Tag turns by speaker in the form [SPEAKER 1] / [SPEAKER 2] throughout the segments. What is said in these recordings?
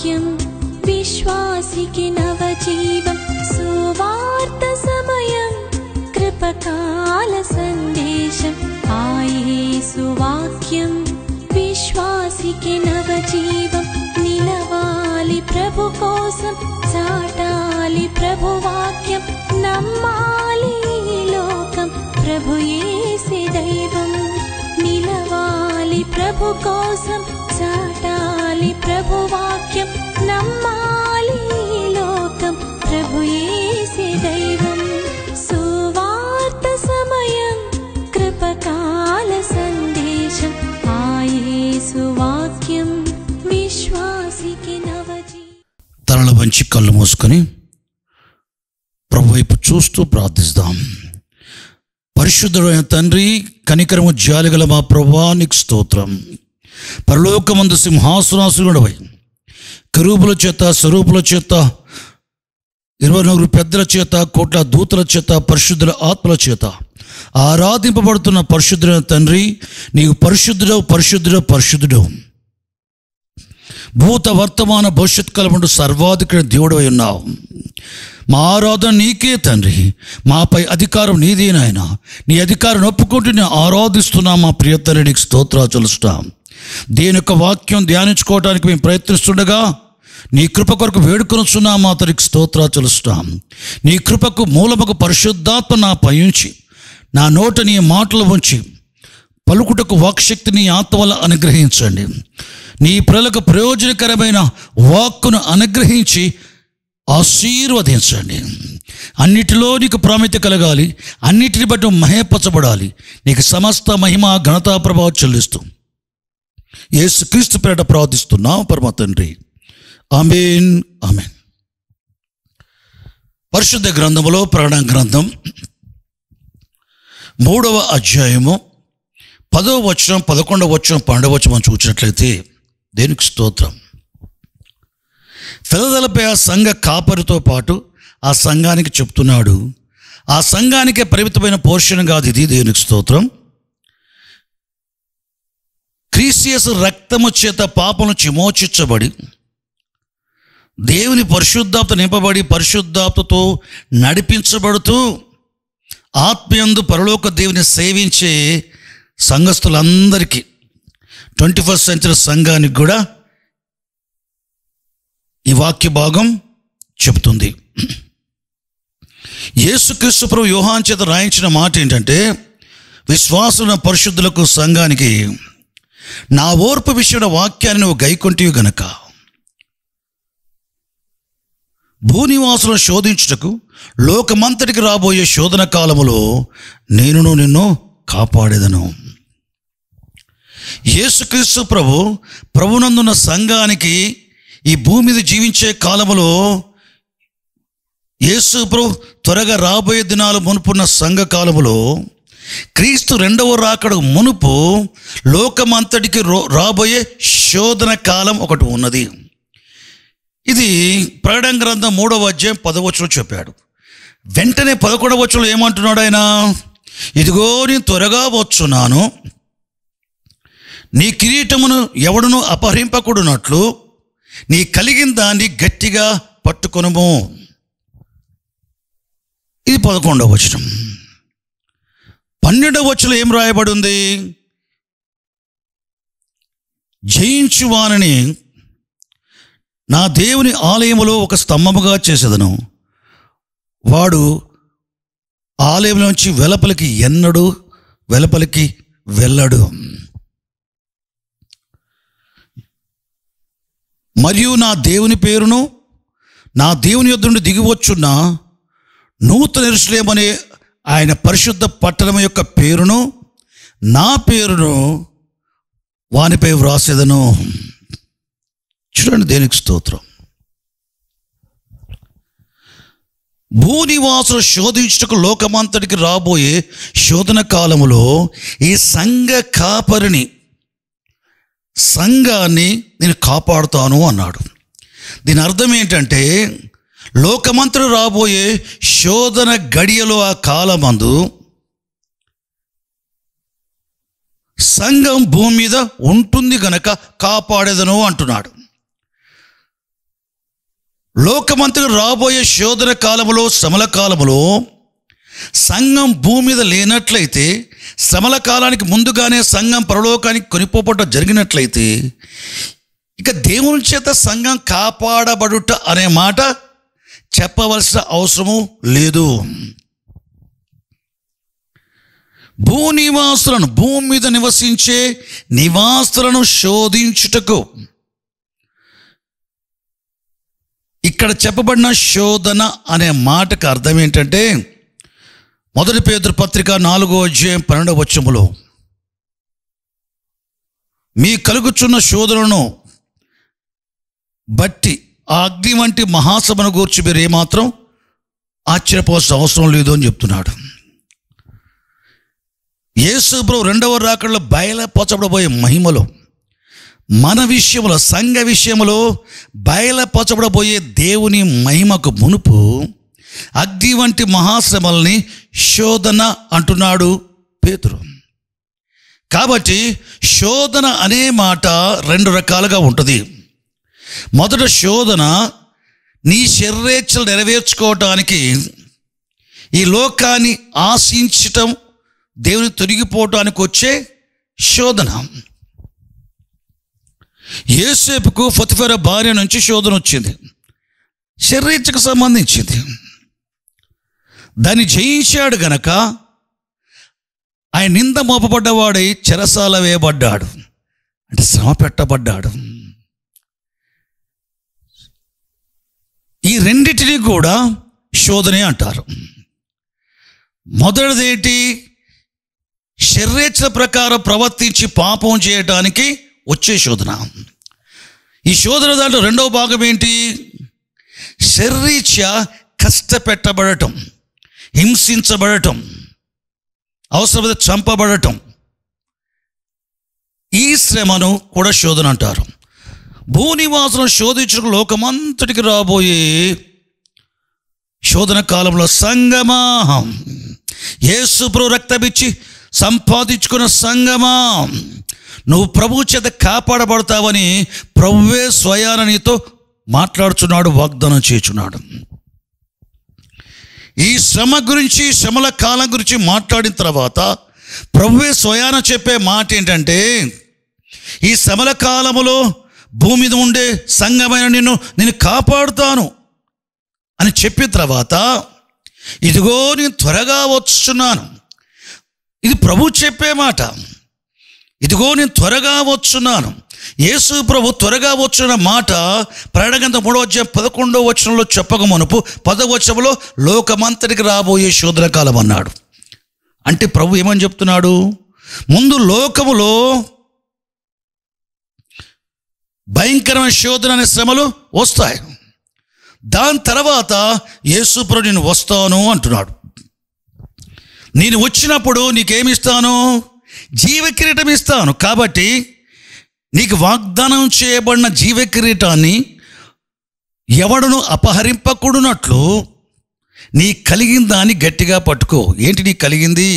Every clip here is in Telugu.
[SPEAKER 1] సువాక్యం విశ్వాసికి నవజీవం. సువార్త సమయం కృపకాల సందేశం. యేసు వాక్యం విశ్వాసికి నవజీవం. నిలవాలి ప్రభు కోసం, చాటాలి ప్రభు వాక్యం. నమ్మాలి ఈ లోకం, ప్రభు యేసే దైవం. నిలవాలి ప్రభు కోసం, చాటాలి ప్రభు వాక్యం. నమ్మాలి ఈ లోకం, ప్రభు యేసే దైవం. సువార్త సమయం కృపకాల సందేశం. యేసు వాక్యం విశ్వాసికి నవజీ.
[SPEAKER 2] తలల వంచి కళ్ళు మూసుకొని ప్రభు వైపు చూస్తూ ప్రార్థిస్తాం. పరిశుద్ధుడైన తండ్రి, కనికరము జాలిగల మా ప్రభువా, నీకు స్తోత్రం. పరలోకమందు సింహాసనాసీనుడవై కెరూబుల చేత, స్వరూపుల చేత, 24 పెద్దల చేత, కోట్ల దూతల చేత, పరిశుద్ధుల ఆత్మల చేత ఆరాధింపబడుతున్న పరిశుద్ధుడైన తండ్రి, నీవు పరిశుద్ధుడవు, పరిశుద్ధుడవు, పరిశుద్ధుడవు. భూత వర్తమాన భవిష్యత్ కాలమందు సర్వాధికారి దేవుడు అయి ఉన్నావు. మా ఆరాధన నీకే తండ్రి. మాపై అధికారం నీదే నాయన. నీ అధికారం ఒప్పుకుంటూ నేను ఆరాధిస్తున్నా మా ప్రియతని, నీకు స్తోత్రాలు చెల్లిస్తాం. దేని యొక్క వాక్యం ధ్యానించుకోవడానికి మేము ప్రయత్నిస్తుండగా నీ కృప కొరకు వేడుకొనుచున్నా మా తరికి స్తోత్రాలు చెల్లిస్తాం. నీ కృపకు మూలముకు పరిశుద్ధాత్మ నా పై ఉంచి, నా నోట నీ మాటలు ఉంచి పలుకుటకు వాక్శక్తిని ఆత్మ వల్ల అనుగ్రహించండి. నీ ప్రజలకు ప్రయోజనకరమైన వాక్కును అనుగ్రహించి ఆశీర్వదించండి. అన్నిటిలో నీకు ప్రాముఖ్యత కలగాలి, అన్నిటిని బట్టి మహేపరచబడాలి. నీకు సమస్త మహిమ ఘనతా ప్రభావం చెల్లిస్తూ యేసుక్రీస్తు పేరిట ప్రార్థిస్తున్నాం పరమ తండ్రి. ఆమేన్, ఆమేన్. పరిశుద్ధ గ్రంథములో ప్రకటన గ్రంథం 3వ అధ్యాయము 10వ వచనం, 11వ వచనం, 12వ వచనం మనం చూసినట్లయితే దేనికి స్తోత్రం. ఫిలదెల్ఫియా సంఘ కాపరితో పాటు ఆ సంఘానికి చెప్తున్నాడు. ఆ సంఘానికే పరిమితమైన పోర్షన్ కాదు ఇది. దేవునికి స్తోత్రం. క్రీస్తు రక్తము చేత పాపము విమోచించబడి దేవుని పరిశుద్ధాత్మ నింపబడి పరిశుద్ధాత్మతో నడిపించబడుతూ ఆత్మయందు పరలోక దేవుని సేవించే సంఘస్థులందరికీ, 21st సెంచరీ సంఘానికి కూడా ఈ వాక్య భాగం చెబుతుంది. యేసుక్రీస్తు ప్రభు యోహాను చేత రాయించిన మాట ఏంటంటే, విశ్వాసుల పరిశుద్ధులకు సంఘానికి, నా ఓర్పు విషయమైన వాక్యాన్ని నువ్వు గైకొంటివి గనక భూనివాసులను శోధించుటకు లోకమంతటికి రాబోయే శోధన కాలములో నేను నిన్ను కాపాడేదను. యేసుక్రీస్తు ప్రభునందున్న సంఘానికి ఈ భూమి మీద జీవించే కాలములో యేసు ప్రభు త్వరగా రాబోయే దినాలు మునుపున్న సంఘ కాలములో క్రీస్తు రెండవ రాకడ మునుపు లోకమంతటికి రాబోయే శోధన కాలం ఒకటి ఉన్నది. ఇది ప్రకటన గ్రంథం 3వ అధ్యాయం 10వ వచనంలో చెప్పాడు. వెంటనే 11వ వచనంలో ఏమంటున్నాడు ఆయన? ఇదిగో నేను త్వరగా వచ్చున్నాను, నీ కిరీటమును ఎవడును అపహరింపకూడనట్లు నీ కలిగిన దాన్ని గట్టిగా పట్టుకొనుము. ఇది 11వ వచనం. 12వ వచనంలో ఏం రాయబడి ఉంది? జయించువానని నా దేవుని ఆలయములో ఒక స్తంభముగా చేసేదను, వాడు ఆలయంలోంచి వెలుపలికి ఎన్నడూ వెలుపలికి వెళ్ళడు. మరియు నా దేవుని పేరును, నా దేవుని యొద్ద నుండి దిగివచ్చున్న నూతన యెరూషలేము అనే ఆయన పరిశుద్ధ పట్టణం యొక్క పేరును, నా పేరును వానిపై వ్రాసేదను. చూడండి, దేనికి స్తోత్రం. భూనివాసులు శోధించుటకు లోకమంతటికి రాబోయే శోధన కాలములో ఈ సంఘ కాపరిని, సంఘాన్ని నేను కాపాడుతాను అన్నాడు. దీని అర్థం ఏంటంటే, లోకమంతటి రాబోయే శోధన గడియలో ఆ కాలమందు సంఘం భూమి మీద ఉంటుంది గనక కాపాడేదను అంటున్నాడు. లోకమంతకు రాబోయే శోధన కాలములో, శ్రమల కాలములో సంఘం భూమి మీద లేనట్లయితే, శ్రమల కాలానికి ముందుగానే సంఘం పరలోకానికి కొనిపోవడం జరిగినట్లయితే, ఇక దేవుని చేత సంఘం కాపాడబడుట అనే మాట చెప్పవలసిన అవసరము లేదు. భూనివాసులను, భూమి మీద నివసించే నివాసులను శోధించుటకు, ఇక్కడ చెప్పబడిన శోధన అనే మాటకు అర్థం ఏంటంటే, 1 పేతురు పత్రిక 4వ అధ్యాయం 12వ వచనములో, మీ కలుగుచున్న శోధనను బట్టి ఆ అగ్ని వంటి మహాసభను గూర్చి మీరు ఏమాత్రం ఆశ్చర్యపోవాల్సిన అవసరం లేదు అని చెప్తున్నాడు. యేసు ప్రభు రెండవ రాకడలో బయలుపరచబడబోయే మహిమలో, మన విషయంలో, సంఘ విషయంలో బయలుపరచబడబోయే దేవుని మహిమకు మునుపు అగ్ని వంటి మహాశ్రమల్ని శోధన అంటున్నాడు పేతురు. కాబట్టి శోధన అనే మాట 2 రకాలుగా ఉంటుంది. మొదట శోధన నీ శరీరేచ్ఛలు నెరవేర్చుకోవటానికి, ఈ లోకాన్ని ఆశించటం, దేవుని తొలగిపోవటానికి వచ్చే శోధన. యోసేపుకు పొతిఫెర భార్య నుంచి శోధన వచ్చింది, శరీరేచ్ఛకు సంబంధించింది. దాన్ని జయించాడు గనక ఆయన నింద మోపబడ్డవాడై చెరసాల వేయబడ్డాడు, అంటే శ్రమ పెట్టబడ్డాడు. ఈ రెండిటిని కూడా శోధనే అంటారు. మొదటిదేంటి? శరీరేచ్ఛ ప్రకారం ప్రవర్తించి పాపం చేయడానికి వచ్చే శోధన. ఈ శోధన దాంట్లో రెండవ భాగం ఏంటి? శరీరేచ్ఛ కష్టపెట్టబడటం, హింసించబడటం, అవసరమైతే చంపబడటం. ఈ శ్రమను కూడా శోధన అంటారు. భూనివాసులను శోధించడం లోకమంతటికి రాబోయే శోధన కాలంలో సంగమా, యేసు ప్రభు రక్తమిచ్చి సంపాదించుకున్న సంగమా, నువ్వు ప్రభువు చేత కాపాడబడతావని ప్రభువే స్వయాన నీతో మాట్లాడుచున్నాడు, వాగ్దానం చేయుచున్నాడు. ఈ శ్రమ గురించి, శ్రమల కాలం గురించి మాట్లాడిన తర్వాత ప్రభువే స్వయాన చెప్పే మాట ఏంటంటే, ఈ శ్రమల కాలములో భూమి మీద ఉండే సంఘమైన నేను కాపాడుతాను అని చెప్పిన తర్వాత, ఇదిగో నేను త్వరగా వచ్చున్నాను. ఇది ప్రభు చెప్పే మాట. ఇదిగో నేను త్వరగా వచ్చున్నాను. యేసు ప్రభు త్వరగా వచ్చిన మాట ప్రకటన గ్రంథం 3వ అధ్యాయం 11వ వచనంలో చెప్పక మునుపు 10వ వచనంలో లోకమంతటికి రాబోయే శోధన కాలం అన్నాడు. అంటే ప్రభు ఏమని చెప్తున్నాడు? ముందు లోకములో భయంకరమైన శోధన అనే శ్రమలు వస్తాయి, దాని తర్వాత యేసు ప్రభు నేను వస్తాను అంటున్నాడు. నేను వచ్చినప్పుడు నీకేమిస్తాను? జీవ కిరీటం ఇస్తాను. కాబట్టి నీకు వాగ్దానం చేయబడిన జీవ కిరీటాన్ని ఎవడును అపహరింపకూడనట్లు నీ కలిగిన దాన్ని గట్టిగా పట్టుకో. ఏంటి నీకు కలిగింది?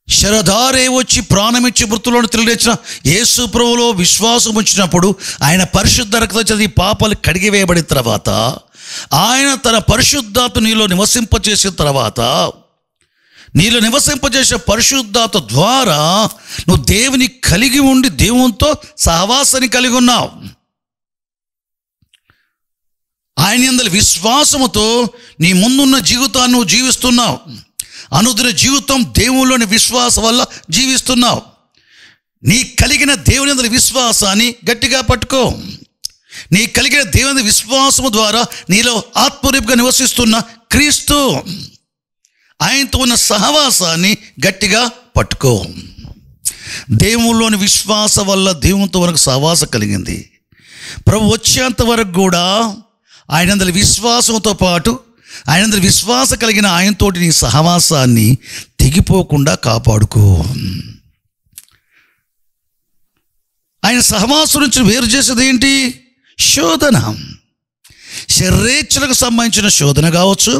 [SPEAKER 2] శరధారే వచ్చి ప్రాణమిచ్చి మృతులను తెలియచిన యేసు ప్రభువులో విశ్వాసం ఉంచినప్పుడు ఆయన పరిశుద్ధ రక్తం చదివి పాపాలు కడిగివేయబడిన తర్వాత, ఆయన తన పరిశుద్ధాత్మ నీలో నివసింపచేసిన తర్వాత, నీలో నివసింపజేసే పరిశుద్ధాత్మ ద్వారా నువ్వు దేవుని కలిగి ఉండి దేవునితో సహవాసాన్ని కలిగి ఉన్నావు. ఆయన యందు విశ్వాసముతో నీ ముందున్న జీవితాన్ని నువ్వు జీవిస్తున్నావు. అనుదిన జీవితం దేవునిలోని విశ్వాసం వల్ల జీవిస్తున్నావు. నీ కలిగిన దేవుని యందు విశ్వాసాన్ని గట్టిగా పట్టుకో. నీ కలిగిన దేవుని విశ్వాసము ద్వారా నీలో ఆత్మరూపిగా నివసిస్తున్న క్రీస్తు, ఆయనతో ఉన్న సహవాసాన్ని గట్టిగా పట్టుకో. దేవునిలోని విశ్వాసం వల్ల దేవునితో మనకు సహవాసం కలిగింది. ప్రభు వచ్చేంత వరకు కూడా ఆయనందరి విశ్వాసంతో పాటు ఆయనందరి విశ్వాసం కలిగిన ఆయనతోటి నీ సహవాసాన్ని తెగిపోకుండా కాపాడుకో. ఆయన సహవాసం నుంచి వేరు చేసేది ఏంటి? శోధన. శరీరేచ్ఛలకు సంబంధించిన శోధన కావచ్చు,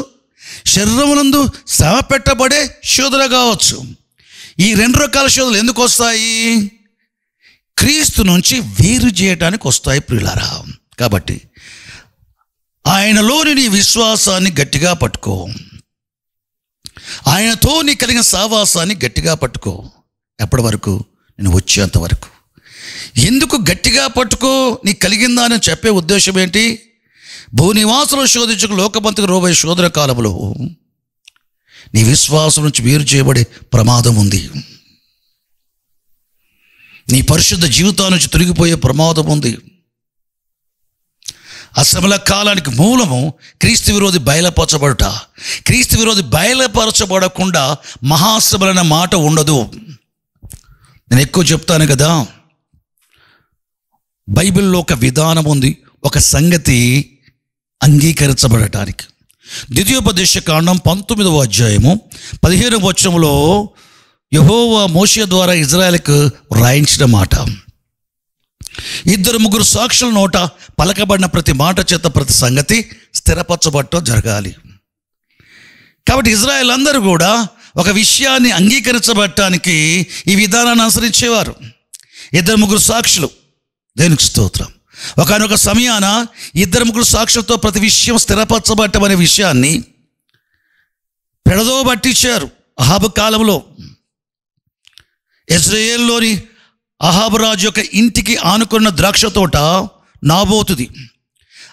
[SPEAKER 2] శరీరమునందు శ్రమ పెట్టబడే శోధన కావచ్చు. ఈ 2 రకాల శోధనలు ఎందుకు వస్తాయి? క్రీస్తు నుంచి వేరు చేయడానికి వస్తాయి ప్రియులారా. కాబట్టి ఆయనలోని నీ విశ్వాసాన్ని గట్టిగా పట్టుకో. ఆయనతో నీ కలిగిన సావాసాన్ని గట్టిగా పట్టుకో. ఎప్పటి వరకు? నేను వచ్చేంత వరకు. ఎందుకు గట్టిగా పట్టుకో? నీ కలిగిందా అని చెప్పే ఉద్దేశం ఏంటి? భూనివాసులు శోధించక లోకమంతకు రోబోయే శోధన కాలంలో నీ విశ్వాసం నుంచి వేరు చేయబడే ప్రమాదం ఉంది. నీ పరిశుద్ధ జీవితాల నుంచి తొలగిపోయే ప్రమాదం ఉంది. అశ్రమల కాలానికి మూలము క్రీస్తు విరోధి బయలుపరచబడుట. క్రీస్తు విరోధి బయలుపరచబడకుండా మహాశ్రమలైన మాట ఉండదు. నేను ఎక్కువ చెప్తాను కదా, బైబిల్లో ఒక విధానం ఉంది, ఒక సంగతి అంగీకరించబడటానికి. ద్వితీయోపదేశకాండం 19వ అధ్యాయము 15వ వచనంలో యెహోవా మోషే ద్వారా ఇజ్రాయెల్కు రాయించిన మాట, 2-3 సాక్షుల నోట పలకబడిన ప్రతి మాట చేత ప్రతి సంగతి స్థిరపరచబడటం జరగాలి. కాబట్టి ఇజ్రాయెల్ అందరూ కూడా ఒక విషయాన్ని అంగీకరించబడటానికి ఈ విధానాన్ని అనుసరించేవారు. 2-3 సాక్షులు. దేనికి స్తోత్రం. ఒకనొక సమయాన 2-3 సాక్షులతో ప్రతి విషయం స్థిరపరచబడటం అనే విషయాన్ని పెడదో పట్టించారు. అహాబు కాలంలో ఇజ్రాయేల్లోని అహాబు రాజు యొక్క ఇంటికి ఆనుకున్న ద్రాక్ష తోట నాబోతుది.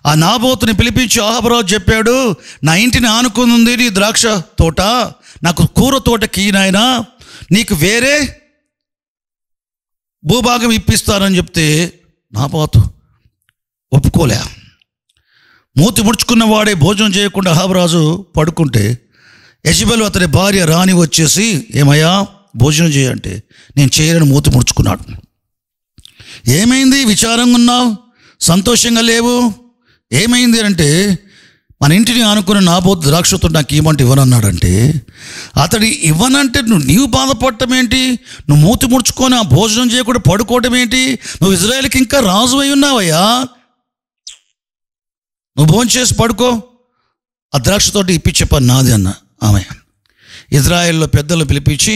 [SPEAKER 2] ఆ నాబోతుని పిలిపించి అహాబు రాజు చెప్పాడు, నా ఇంటిని ఆనుకుంది నీ ద్రాక్ష తోట, నాకు కూర తోటకి నాయనా, నీకు వేరే భూభాగం ఇప్పిస్తానని చెప్తే నాబోతు ఒప్పుకోలే. మూతి ముడుచుకున్న వాడే భోజనం చేయకుండా అహాబు రాజు పడుకుంటే యెజెబెలు అతని భార్య రాణి వచ్చేసి, ఏమయ్యా భోజనం చేయంటే నేను చేయనని మూతి ముడుచుకున్నాడు. ఏమైంది? విచారంగా ఉన్నావు, సంతోషంగా లేవు, ఏమైంది అంటే, మన ఇంటిని ఆనుకుని నాబోతు ద్రాక్షతో నాకు ఇవ్వమంటే ఇవ్వనన్నాడంటే, అతడి ఇవ్వనంటే నీవు బాధపడటం ఏంటి? నువ్వు మూతి ముడుచుకొని ఆ భోజనం చేయకుండా పడుకోవటం ఏంటి? నువ్వు ఇజ్రాయేల్కి ఇంకా రాజు అయి ఉన్నావయ్యా, నువ్వు భోజనం చేసి పడుకో, ఆ ద్రాక్షతోటి ఇప్పించే పని నాది అన్న ఆమె. ఇజ్రాయేల్లో పెద్దలు పిలిపించి,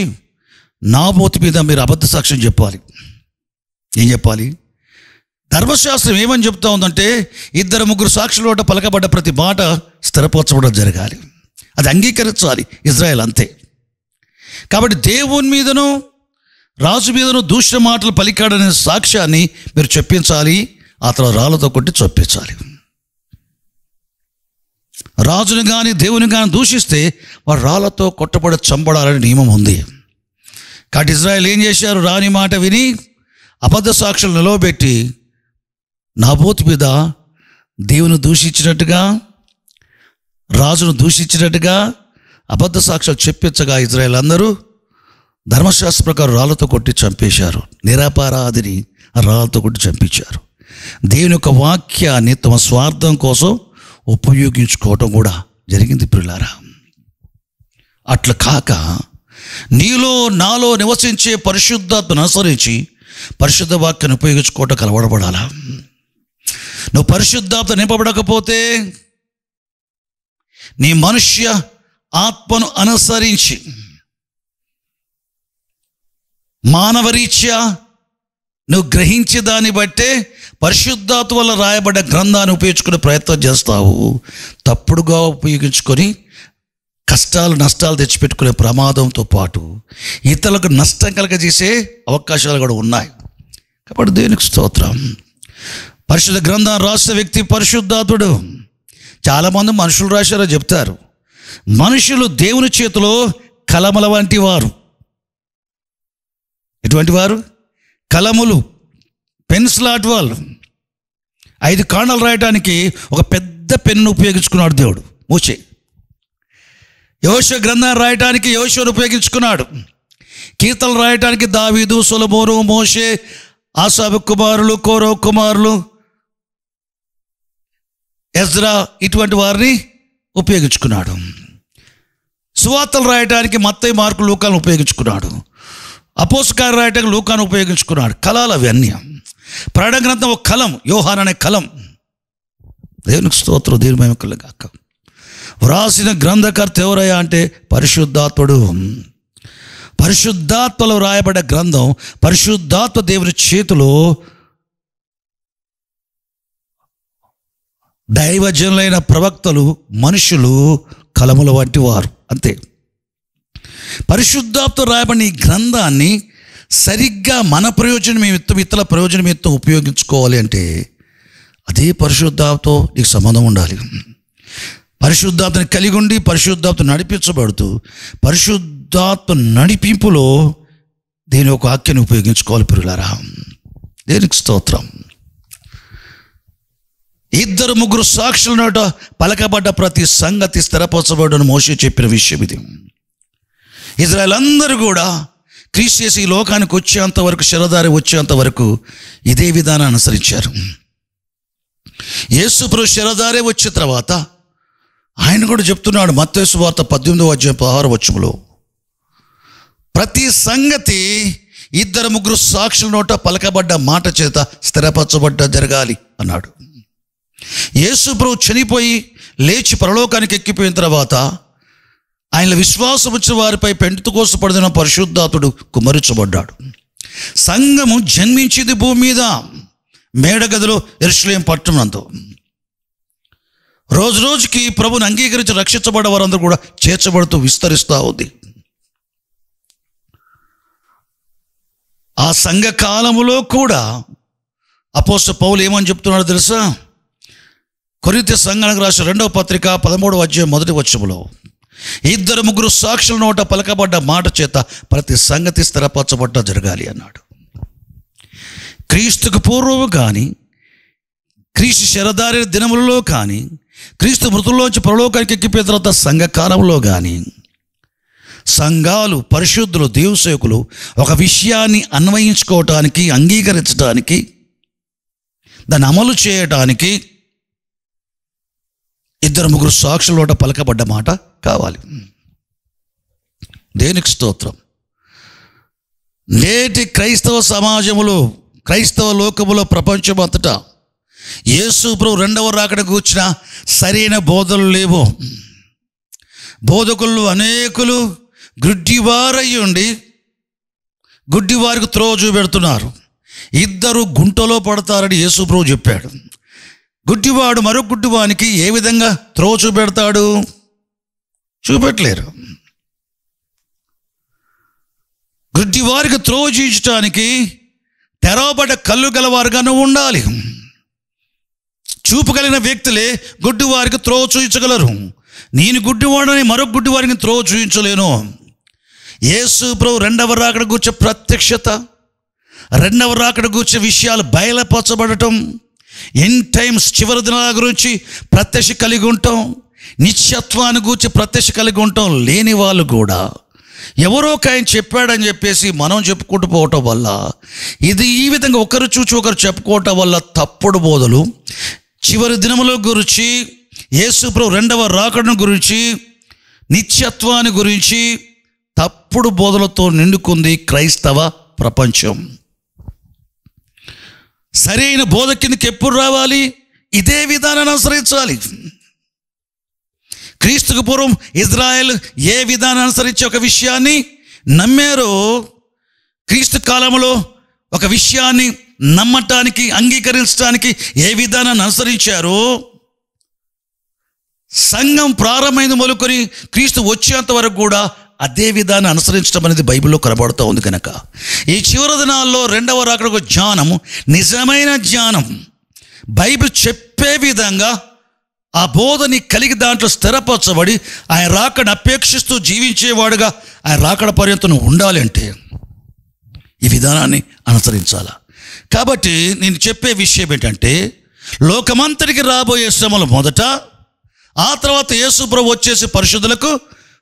[SPEAKER 2] నాబోతు మీద మీరు అబద్ధ సాక్ష్యం చెప్పాలి. ఏం చెప్పాలి? ధర్మశాస్త్రం ఏమని చెప్తా ఉందంటే, 2-3 సాక్షుల పలకబడ్డ ప్రతి మాట స్థిరపరచబడడం జరగాలి. అది అంగీకరించాలి ఇజ్రాయేల్, అంతే. కాబట్టి దేవుని మీదను రాజు మీదను దూషణ మాటలు పలికాడనే సాక్ష్యాన్ని మీరు చెప్పించాలి. ఆ తర్వాత రాళ్ళతో కొట్టి చొప్పించాలి. రాజుని కానీ దేవుని కానీ దూషిస్తే వారు రాళ్ళతో కొట్టబడి చంపడాలని నియమం ఉంది. కాబట్టి ఇజ్రాయేల్ ఏం చేశారు? రాని మాట విని అబద్ధ సాక్షులు నిలవబెట్టి నాబోతు మీద దేవుని దూషించినట్టుగా, రాజును దూషించినట్టుగా అబద్ధ సాక్ష్యాలు చెప్పించగా ఇజ్రాయేల్ అందరూ ధర్మశాస్త్ర ప్రకారం రాళ్ళతో కొట్టి చంపేశారు. నిరపరాధిని రాళ్ళతో కొట్టి చంపించారు. దేవుని యొక్క వాక్యాన్ని తమ స్వార్థం కోసం ఉపయోగించుకోవటం కూడా జరిగింది ప్రియులారా. అట్లా కాక నీలో నాలో నివసించే పరిశుద్ధాత్మను అనుసరించి పరిశుద్ధ వాక్యాన్ని ఉపయోగించుకోవటం కలవడబడాలా. నువ్వు పరిశుద్ధాత్మ నింపబడకపోతే నీ మనుష్య ఆత్మను అనుసరించి మానవరీత్యా నువ్వు గ్రహించే దాన్ని బట్టే పరిశుద్ధాత్మ వల్ల రాయబడ్డ గ్రంథాన్ని ఉపయోగించుకునే ప్రయత్నం చేస్తావు. తప్పుడుగా ఉపయోగించుకొని కష్టాలు నష్టాలు తెచ్చిపెట్టుకునే ప్రమాదంతో పాటు ఇతరులకు నష్టం కలగజేసే అవకాశాలు కూడా ఉన్నాయి. కాబట్టి దేవునికి స్తోత్రం. పరిశుద్ధ గ్రంథాన్ని రాసిన వ్యక్తి పరిశుద్ధాత్ముడు. చాలామంది మనుషులు రాశారో చెప్తారు. మనుషులు దేవుని చేతిలో కలముల వంటి వారు. ఎటువంటి వారు? కలములు, పెన్స్ లాంటి వాళ్ళు. 5 కాండాలు రాయడానికి ఒక పెద్ద పెన్ను ఉపయోగించుకున్నాడు దేవుడు. మోషే యెహోషువ గ్రంథాన్ని రాయడానికి యెహోషువను ఉపయోగించుకున్నాడు. కీర్తనలు రాయడానికి దావీదు, సొలొమోను, మోషే, ఆసాబు కుమారులు, కోరో కుమారులు, ఎజ్రా ఇటువంటి వారిని ఉపయోగించుకున్నాడు. సువార్తలు రాయడానికి మత్తయి, మార్కు, లూకాను ఉపయోగించుకున్నాడు. అపోస్తలులు రాయడానికి లూకాను ఉపయోగించుకున్నాడు. కళలు అవన్నీ. ప్రకటన గ్రంథం ఒక కలం, యోహాను అనే కలం. దేవునికి స్తోత్రం, దేవుని మహిమ కలుగాక. వ్రాసిన గ్రంథకర్త ఎవరయ్యా అంటే పరిశుద్ధాత్ముడు. పరిశుద్ధాత్మలో రాయబడ్డ గ్రంథం పరిశుద్ధాత్మ దేవుని చేతిలో దైవజనులైన ప్రవక్తలు మనుషులు కలముల వంటి వారు, అంతే. పరిశుద్ధాత్మ రాయబడిన ఈ గ్రంథాన్ని సరిగ్గా మన ప్రయోజనం ఇతరుల ప్రయోజనం ఉపయోగించుకోవాలి అంటే అదే పరిశుద్ధాత్మతో నీకు సంబంధం ఉండాలి. పరిశుద్ధాత్మని కలిగి ఉండి పరిశుద్ధాత్మ నడిపించబడుతూ పరిశుద్ధాత్మ నడిపింపులో దేని ఒక వాక్యాన్ని ఉపయోగించుకోవాలి. ప్రియులారా, దేనికి స్తోత్రం. 2-3 సాక్షుల నోట పలకబడ్డ ప్రతి సంగతి స్థిరపరచబడును మోషే చెప్పిన విషయం ఇది. ఇజ్రాయేల్ అందరూ కూడా క్రీస్తు యేసు ఈ లోకానికి వచ్చేంత వరకు, శరదారి వచ్చేంత వరకు ఇదే విధానాన్ని అనుసరించారు. యేసు ప్రభు శరదారే వచ్చిన తర్వాత ఆయన కూడా చెప్తున్నాడు మత్తయి సువార్త 18:16 ప్రతి సంగతి 2-3 సాక్షుల నోట పలకబడ్డ మాట చేత స్థిరపరచబడ్డ జరగాలి అన్నాడు. యేసు ప్రభు చనిపోయి లేచి పరలోకానికి ఎక్కిపోయిన తర్వాత ఆయన విశ్వాసం వచ్చిన వారిపై పెంటెకొస్తు పడిన పరిశుద్ధాత్ముడు కుమ్మరించబడ్డాడు. సంఘము జన్మించింది భూమి మీద మేడగదిలో యెరూషలేము పట్టణంతో. రోజు రోజుకి ప్రభుని అంగీకరించి రక్షించబడ్డ వారందరూ కూడా చేర్చబడుతూ విస్తరిస్తూ ఉంది. ఆ సంఘ కాలములో కూడా అపోస్తలుడు పౌలు ఏమని చెప్తున్నాడో తెలుసా? కొరింథీ సంఘానికి రాసిన 2వ పత్రిక 13:1 2-3 సాక్షుల నోట పలకబడ్డ మాట చేత ప్రతి సంగతి స్థిరపరచబడ్డ జరగాలి అన్నాడు. క్రీస్తుకు పూర్వము కానీ, క్రీస్తు శరదారి దినములలో కానీ, క్రీస్తు మృతుల్లోంచి పరలోకానికి ఎక్కిపోయిన తర్వాత సంఘకాలంలో కానీ సంఘాలు, పరిశుద్ధులు, దేవసేవకులు ఒక విషయాన్ని అన్వయించుకోవటానికి, అంగీకరించడానికి, దాన్ని అమలు చేయటానికి 2-3 సాక్షుల నోట పలకబడ్డ మాట కావాలి. దేనికి స్తోత్రం. నేటి క్రైస్తవ సమాజములో, క్రైస్తవ లోకములో, ప్రపంచం అంతటా యేసు ప్రభు 2వ రాకడ కూర్చిన సరైన బోధనలు లేవు. బోధకులు అనేకులు గుడ్డివారై ఉండి గుడ్డివారికి త్రోవ చూపెడుతున్నారు. 2 గుంటలో పడతారని యేసు ప్రభు చెప్పాడు. గుడ్డివాడు మరొక గుడ్డివానికి ఏ విధంగా త్రోవ చూపెడతాడు? చూపెట్టలేరు. గుడ్డివారికి త్రోవ చూపించడానికి తెరవబడ్డ కళ్ళు గలవారుగాను ఉండాలి. చూపు కలిగిన వ్యక్తులే గుడ్డివారికి త్రోవ చూపించగలరు. నేను గుడ్డివాడని మరొక గుడ్డివారికి త్రోవ చూపించలేను. యేసు ప్రభు 2వ రాకడ గురించి ప్రత్యక్షత, 2వ రాకడ గురించి విషయాలు బయలుపరచబడటం, ఎండ్ టైమ్స్ చివరి దినాల గురించి ప్రత్యక్ష కలిగి ఉంటాం, నిత్యత్వాన్ని గురించి ప్రత్యక్ష కలిగి ఉంటాం. లేని వాళ్ళు కూడా ఎవరో ఆయన చెప్పాడని చెప్పేసి మనం చెప్పుకుంటూ పోవటం వల్ల, ఇది ఈ విధంగా ఒకరు చూచి ఒకరు చెప్పుకోవటం వల్ల తప్పుడు బోధలు, చివరి దినముల గురించి, యేసు ప్రభు 2వ రాకడను గురించి, నిత్యత్వాన్ని గురించి తప్పుడు బోధలతో నిండుకుంది క్రైస్తవ ప్రపంచం. సరైన బోధ కిందకి ఎప్పుడు రావాలి? ఇదే విధానాన్ని అనుసరించాలి. క్రీస్తుకు పూర్వం ఇజ్రాయెల్ ఏ విధానాన్ని అనుసరించి ఒక విషయాన్ని నమ్మారో, క్రీస్తు కాలంలో ఒక విషయాన్ని నమ్మటానికి, అంగీకరించడానికి ఏ విధానాన్ని అనుసరించారో, సంఘం ప్రారంభమైంది మొదలుకొని క్రీస్తు వచ్చేంత వరకు కూడా అదే విధాన్ని అనుసరించడం అనేది బైబిల్లో కనబడుతూ ఉంది. కనుక ఈ చివరి దినాల్లో 2వ రాకడ జ్ఞానం, నిజమైన జ్ఞానం, బైబిల్ చెప్పే విధంగా ఆ బోధని కలిగి దాంట్లో స్థిరపరచబడి ఆయన రాకడ అపేక్షిస్తూ జీవించేవాడుగా ఆయన రాకడ పర్యంతం ఉండాలి అంటే ఈ విధానాన్ని అనుసరించాలా. కాబట్టి నేను చెప్పే విషయం ఏంటంటే, లోకమంతటికి రాబోయే శ్రమలు మొదట, ఆ తర్వాత యేసు ప్రభు వచ్చేసి పరిశుద్ధులకు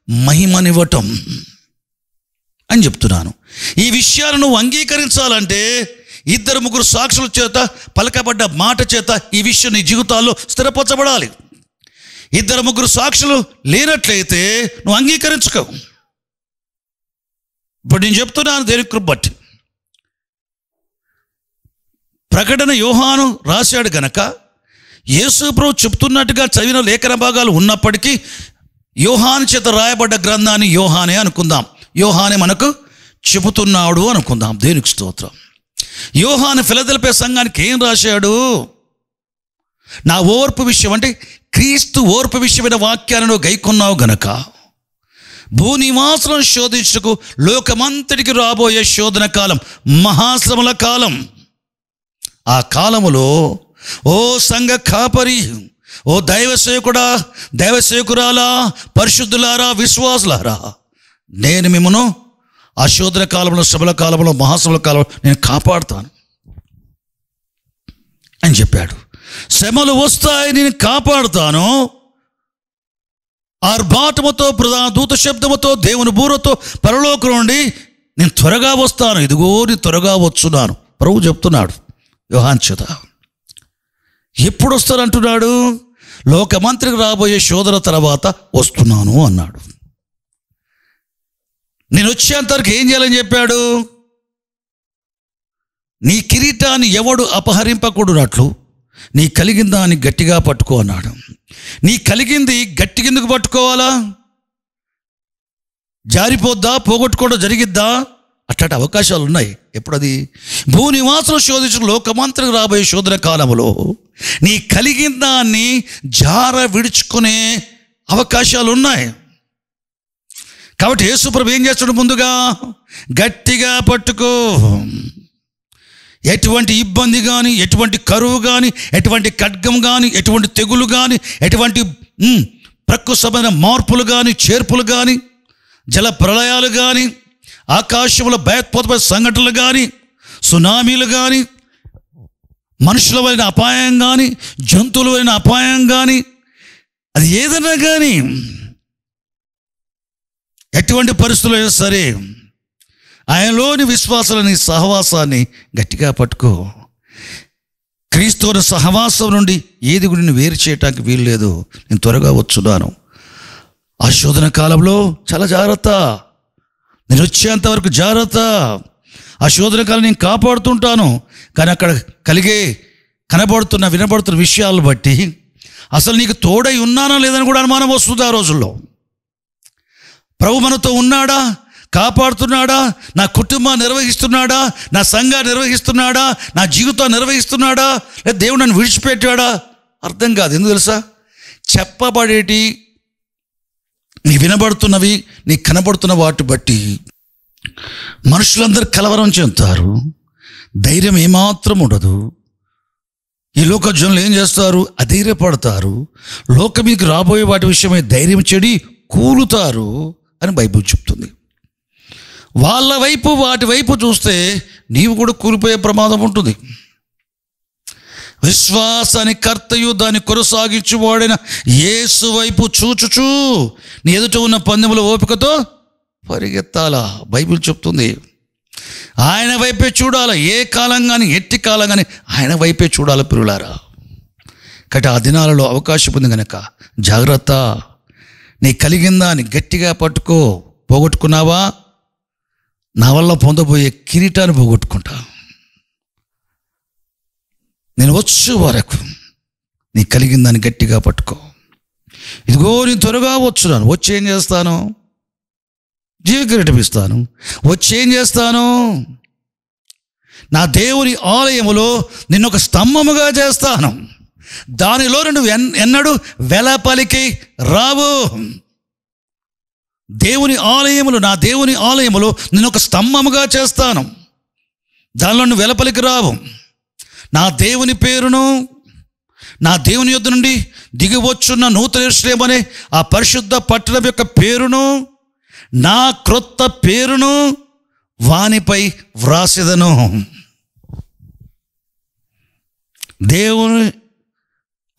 [SPEAKER 2] మహిమనివ్వటం అని చెప్తున్నాను. ఈ విషయాలను నువ్వు అంగీకరించాలంటే 2-3 సాక్షుల చేత పలకబడ్డ మాట చేత ఈ విషయం నీ జీవితాల్లో స్థిరపరచబడాలి. 2-3 సాక్షులు లేనట్లయితే నువ్వు అంగీకరించుకో. ఇప్పుడు నేను చెప్తున్నాను దేనికి కృప బట్టి. ప్రకటన యోహాను రాశాడు గనక యేసు ప్రభు చెప్తున్నట్టుగా చదివిన లేఖన భాగాలు ఉన్నప్పటికీ యోహాను చేత రాయబడ్డ గ్రంథాన్ని యోహానే అనుకుందాం. యోహానే మనకు చెబుతున్నాడు అనుకుందాం. దేనికి స్తోత్రం. యోహాను ఫిలదెల్ఫియా సంఘానికి ఏం రాశాడు? నా ఓర్పు విషయం అంటే క్రీస్తు ఓర్పు విషయమైన వాక్యాలను గైకొన్నావు గనక భూనివాసులను శోధించుటకు లోకమంతటికి రాబోయే శోధన కాలం, మహాశ్రమల కాలం. ఆ కాలములో ఓ సంఘ కాపరి, ఓ దైవసేవకుడా, దైవసేవకురాలా, పరిశుద్ధులారా, విశ్వాసులారా, నేను మిమ్మను ఆ శోధన కాలంలో, శ్రమల కాలంలో, మహాశ్రమల కాలంలో నేను కాపాడుతాను అని చెప్పాడు. శ్రమలు వస్తాయి, నేను కాపాడుతాను. ఆర్భాటముతో, ప్రధాన దూత శబ్దముతో, దేవుని బూరతో పరలోకం నుండి నేను త్వరగా వస్తాను, ఇదిగో నేను త్వరగా వచ్చున్నాను ప్రభువు చెప్తున్నాడు. యోహాను చేత ఎప్పుడు వస్తానంటున్నాడు? లోకమంతటికి రాబోయే శోధన తర్వాత వస్తున్నాను అన్నాడు. నేను వచ్చేంతవరకు ఏం చేయాలని చెప్పాడు? నీ కిరీటాన్ని ఎవడు అపహరింపకూడనట్లు నీ కలిగిన దాన్ని గట్టిగా పట్టుకో అన్నాడు. నీ కలిగింది గట్టి కిందకు పట్టుకోవాలా? జారిపోద్దా, పోగొట్టుకోవడం జరిగిద్దా? అట్లాంటి అవకాశాలు ఉన్నాయి. ఎప్పుడది? భూనివాసులు శోధించిన లోకమంతటికి రాబోయే శోధన కాలంలో నీ కలిగిన దాన్ని జార విడుచుకునే అవకాశాలు ఉన్నాయి. కాబట్టి యేసుప్రభు ఏం చేస్తాడు? ముందుగా గట్టిగా పట్టుకో. ఎటువంటి ఇబ్బంది కానీ, ఎటువంటి కరువు కానీ, ఎటువంటి ఖడ్గం కానీ, ఎటువంటి తెగులు కానీ, ఎటువంటి ప్రకృతిమైన మార్పులు కానీ, చేర్పులు కానీ, జల ప్రళయాలు కానీ, ఆకాశంలో భయోత్పాతమైన సంఘటనలు కానీ, సునామీలు కానీ, మనుషుల వలన అపాయం కానీ, జంతువుల వలన అపాయం కానీ, అది ఏదైనా కానీ, ఎటువంటి పరిస్థితులు అయినా సరే ఆయనలోని విశ్వాసాలని, సహవాసాన్ని గట్టిగా పట్టుకో. క్రీస్తువుని సహవాసం నుండి ఏది కూడా నేను వేరు చేయటానికి వీలు లేదు. నేను త్వరగా వచ్చున్నాను. ఆ శోధన కాలంలో చాలా జాగ్రత్త. నేను వచ్చేంతవరకు జాగ్రత్త. ఆ శోధన కాలం నేను కాపాడుతుంటాను. కానీ అక్కడ కలిగే కనబడుతున్న, వినబడుతున్న విషయాలను బట్టి అసలు నీకు తోడై ఉన్నానా లేదని కూడా అనుమానం వస్తుంది. ఆ రోజుల్లో ప్రభు మనతో ఉన్నాడా, కాపాడుతున్నాడా, నా కుటుంబాన్ని నిర్వహిస్తున్నాడా, నా సంఘాన్ని నిర్వహిస్తున్నాడా, నా జీవితాన్ని నిర్వహిస్తున్నాడా, లేదా దేవుడు నన్ను విడిచిపెట్టాడా? అర్థం కాదు. ఎందుకు తెలుసా? చెప్పబడేటి, నీ వినబడుతున్నవి, నీ కనబడుతున్న వాటి బట్టి మనుషులందరూ కలవరం చెందుతారు. ధైర్యం ఏమాత్రం ఉండదు. ఈ లోక జనులు ఏం చేస్తారు? అధైర్యపడతారు. లోకం మీకు రాబోయే వాటి విషయమై ధైర్యం చెడి కూలుతారు అని బైబిల్ చెప్తుంది. వాళ్ళ వైపు, వాటి వైపు చూస్తే నీవు కూడా కూలిపోయే ప్రమాదం ఉంటుంది. విశ్వాసాన్ని కర్తయు దాన్ని కొనసాగించువాడైన యేసు వైపు చూచుచూ నీ ఎదుట ఉన్న పందెముల ఓపికతో పరిగెత్తాలా బైబిల్ చెప్తుంది. ఆయన వైపే చూడాలి. ఏ కాలం కానీ, ఎట్టి కాలం కానీ ఆయన వైపే చూడాలి పిల్లారా. కాబట్టి ఆ దినాలలో అవకాశం ఉంది కనుక జాగ్రత్త. నీ కలిగిందా అని గట్టిగా పట్టుకో. పోగొట్టుకున్నావా? నా వల్ల పొందబోయే కిరీటాన్ని పోగొట్టుకుంటా. నేను వచ్చే వరకు నీ కలిగిందాన్ని గట్టిగా పట్టుకో. ఇదిగో నేను త్వరగా వచ్చున్నాను. వచ్చి ఏం చేస్తాను? జీవ కిరీటం ఇస్తాను. వచ్చి ఏం చేస్తాను? నా దేవుని ఆలయములో నిన్ను ఒక స్తంభముగా చేస్తాను. దానిలో నువ్వు ఎన్నడూ వెలపలికి రావు. దేవుని ఆలయములు, నా దేవుని ఆలయములో నేను ఒక స్తంభముగా చేస్తాను. దానిలో నువ్వు వెలపలికి రావు. నా దేవుని పేరును, నా దేవుని యొద్ద నుండి దిగివచ్చున్న నూతన యెరూషలేము అనే ఆ పరిశుద్ధ పట్టణం యొక్క పేరును, నా క్రొత్త పేరును వానిపై వ్రాసెదను. దేవుని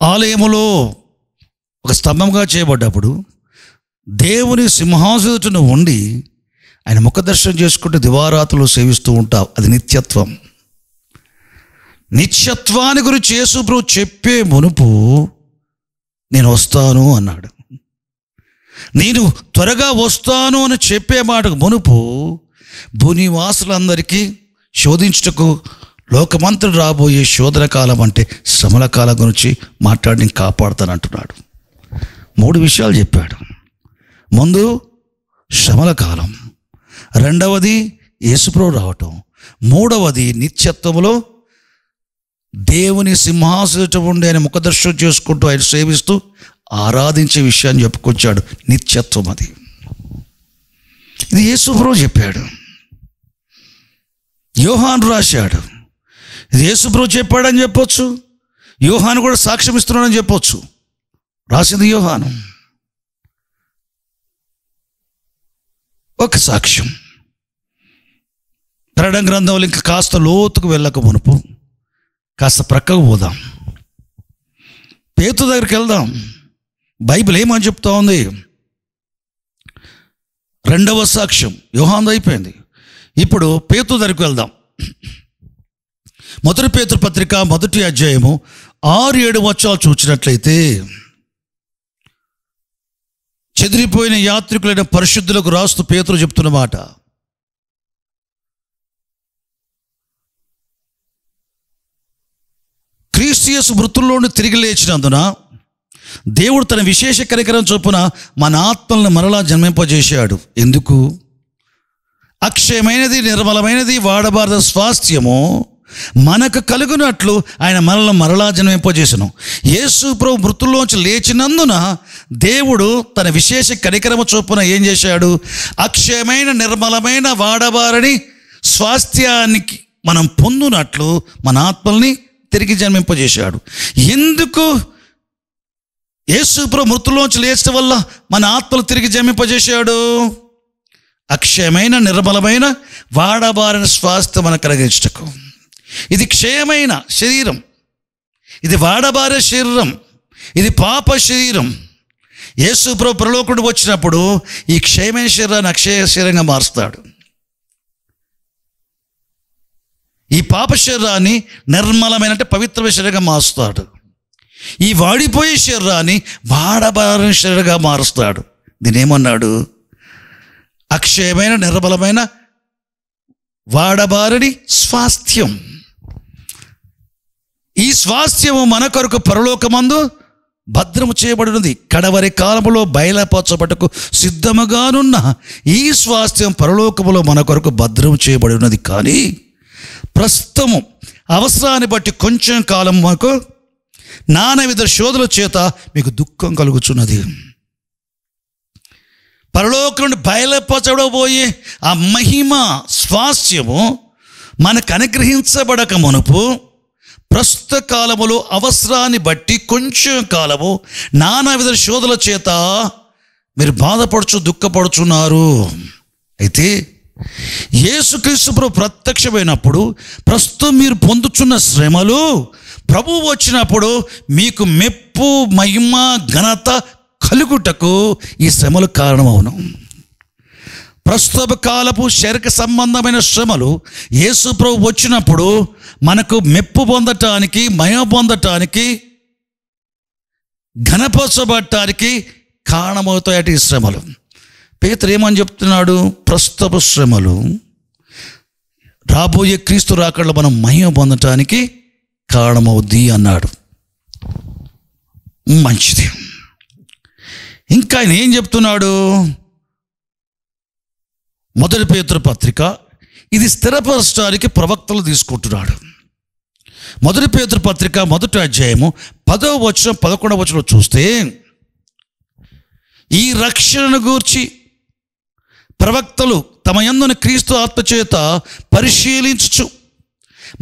[SPEAKER 2] ఆలయములో ఒక స్తంభంగా చేయబడ్డప్పుడు దేవుని సింహాసనం ఉండి ఆయన ముఖదర్శనం చేసుకుంటూ దివారాత్రులు సేవిస్తూ ఉంటావు. అది నిత్యత్వం. నిత్యత్వాన్ని గురించి యేసు ప్రభు చెప్పే మునుపు నేను వస్తాను అన్నాడు. నేను త్వరగా వస్తాను అని చెప్పే మాటకు మునుపు భూనివాసులందరికీ శోధించుటకు లోకమంతటి రాబోయే శోధన కాలం అంటే శ్రమల కాలం గురించి మాట్లాడి నేను కాపాడుతాను అంటున్నాడు. 3 విషయాలు చెప్పాడు. ముందు శ్రమల కాలం, రెండవది యేసుప్రభు రావటం, మూడవది నిత్యత్వములో దేవుని సింహాసనం ఉండి ఆయన ముఖదర్శనం చేసుకుంటూ ఆయన సేవిస్తూ ఆరాధించే విషయాన్ని చెప్పుకొచ్చాడు. నిత్యత్వం అది. ఇది యేసు ప్రభువు చెప్పాడు, యోహాను రాశాడు. ఇది యేసు ప్రభువు చెప్పాడని చెప్పొచ్చు, యోహాను కూడా సాక్ష్యం ఇస్తున్నాడని చెప్పొచ్చు. రాసింది యోహాను. ఒక సాక్ష్యం. ప్రకటన గ్రంథంలో ఇంకా కాస్త లోతుకు వెళ్ళక మునుపు కాస్త ప్రక్కకు పోదాం, పేతురు దగ్గరికి వెళ్దాం. బైబిల్ ఏమని చెప్తా ఉంది? రెండవ సాక్ష్యం యోహాను అయిపోయింది. ఇప్పుడు పేతురు దగ్గరికి వెళ్దాం. మొదటి పేతురు పత్రిక 1వ అధ్యాయము 6-7 వచనాలు చూసినట్లయితే, చెదిరిపోయిన యాత్రికులైన పరిశుద్ధులకు రాస్తూ పేతురు చెప్తున్న మాట, క్రీస్తు యేసు మృతుల్లోని తిరిగి లేచినందున దేవుడు తన విశేష కనికరం చొప్పున మన ఆత్మలను మరలా జన్మింపజేశాడు. ఎందుకు? అక్షయమైనది, నిర్మలమైనది, వాడబారద స్వాస్థ్యము మనకు కలుగునట్లు ఆయన మనల్ని మరలా జన్మింపజేసను. యేసు ప్రభు మృతుల్లోంచి లేచినందున దేవుడు తన విశేష కనికరము చొప్పున ఏం చేశాడు? అక్షయమైన, నిర్మలమైన, వాడబారని స్వాస్థ్యానికి మనం పొందునట్లు మన ఆత్మల్ని తిరిగి జన్మింపజేశాడు. ఎందుకు? యేసు ప్రభు మృతుల్లోంచి లేచడం వల్ల మన ఆత్మలు తిరిగి జన్మింపజేశాడు. అక్షయమైన, నిర్మలమైన, వాడబారిన స్వాస్థ్యం మనకు కలిగించటకు. ఇది క్షయమైన శరీరం, ఇది వాడబారే శరీరం, ఇది పాప శరీరం. యేసు ప్రభు పరలోకుడు వచ్చినప్పుడు ఈ క్షయమైన శరీరాన్ని అక్షయ శరీరంగా మారుస్తాడు. ఈ పాప శరీరాన్ని నిర్మలమైన అంటే పవిత్రమైన శరీరంగా మారుస్తాడు. ఈ వాడిపోయే శరీరాన్ని వాడబారిన శరీరంగా మారుస్తాడు. దీని ఏమన్నాడు? అక్షయమైన, నిర్మలమైన, వాడబారని స్వాస్థ్యం. ఈ స్వాస్థ్యము మన కొరకు పరలోకమందు భద్రము చేయబడినది. కడవరి కాలములో బయలుపరచబడకు సిద్ధముగానున్న ఈ స్వాస్థ్యం పరలోకములో మన కొరకు భద్రము చేయబడి ఉన్నది. కానీ ప్రస్తుతము అవసరాన్ని బట్టి కొంచెం కాలం మాకు నానావిధ శోధల చేత మీకు దుఃఖం కలుగుచున్నది. పరలోకం నుండి బయలుపరచబడబోయే ఆ మహిమ స్వాస్థ్యము మనకు అనుగ్రహించబడక మునుపు ప్రస్తుత కాలములో అవసరాన్ని బట్టి కొంచెం కాలము నానావిధ శోధల చేత మీరు దుఃఖపడుచున్నారు. అయితే యేసుక్రీస్తు ప్రభు ప్రత్యక్షమైనప్పుడు ప్రస్తుతం మీరు పొందుచున్న శ్రమలు ప్రభువు వచ్చినప్పుడు మీకు మెప్పు, మహిమ, ఘనత కలుగుటకు ఈ శ్రమలు కారణమవును. ప్రస్తుత కాలపు శరీర సంబంధమైన శ్రమలు యేసు ప్రభు వచ్చినప్పుడు మనకు మెప్పు పొందటానికి, మహిమ పొందటానికి, ఘనపరచబడటానికి కారణమవుతాయట ఈ శ్రమలు. పేతురు ఏమని చెప్తున్నాడు? ప్రస్తుత శ్రమలు రాబోయే క్రీస్తు రాకడలో మనం మహిమ పొందటానికి కారణమవుద్ది అన్నాడు. మంచిది. ఇంకా ఆయన ఏం చెప్తున్నాడు? మొదటి పేతురు పత్రిక ఇది స్థిరపరచడానికి ప్రవక్తలు తీసుకుంటున్నాడు. మొదటి పేతురు పత్రిక 1వ అధ్యాయము 10వ వచనం 11వ వచనం చూస్తే, ఈ రక్షణను గూర్చి ప్రవక్తలు తమ యందున క్రీస్తు ఆత్మచేత పరిశీలించుచు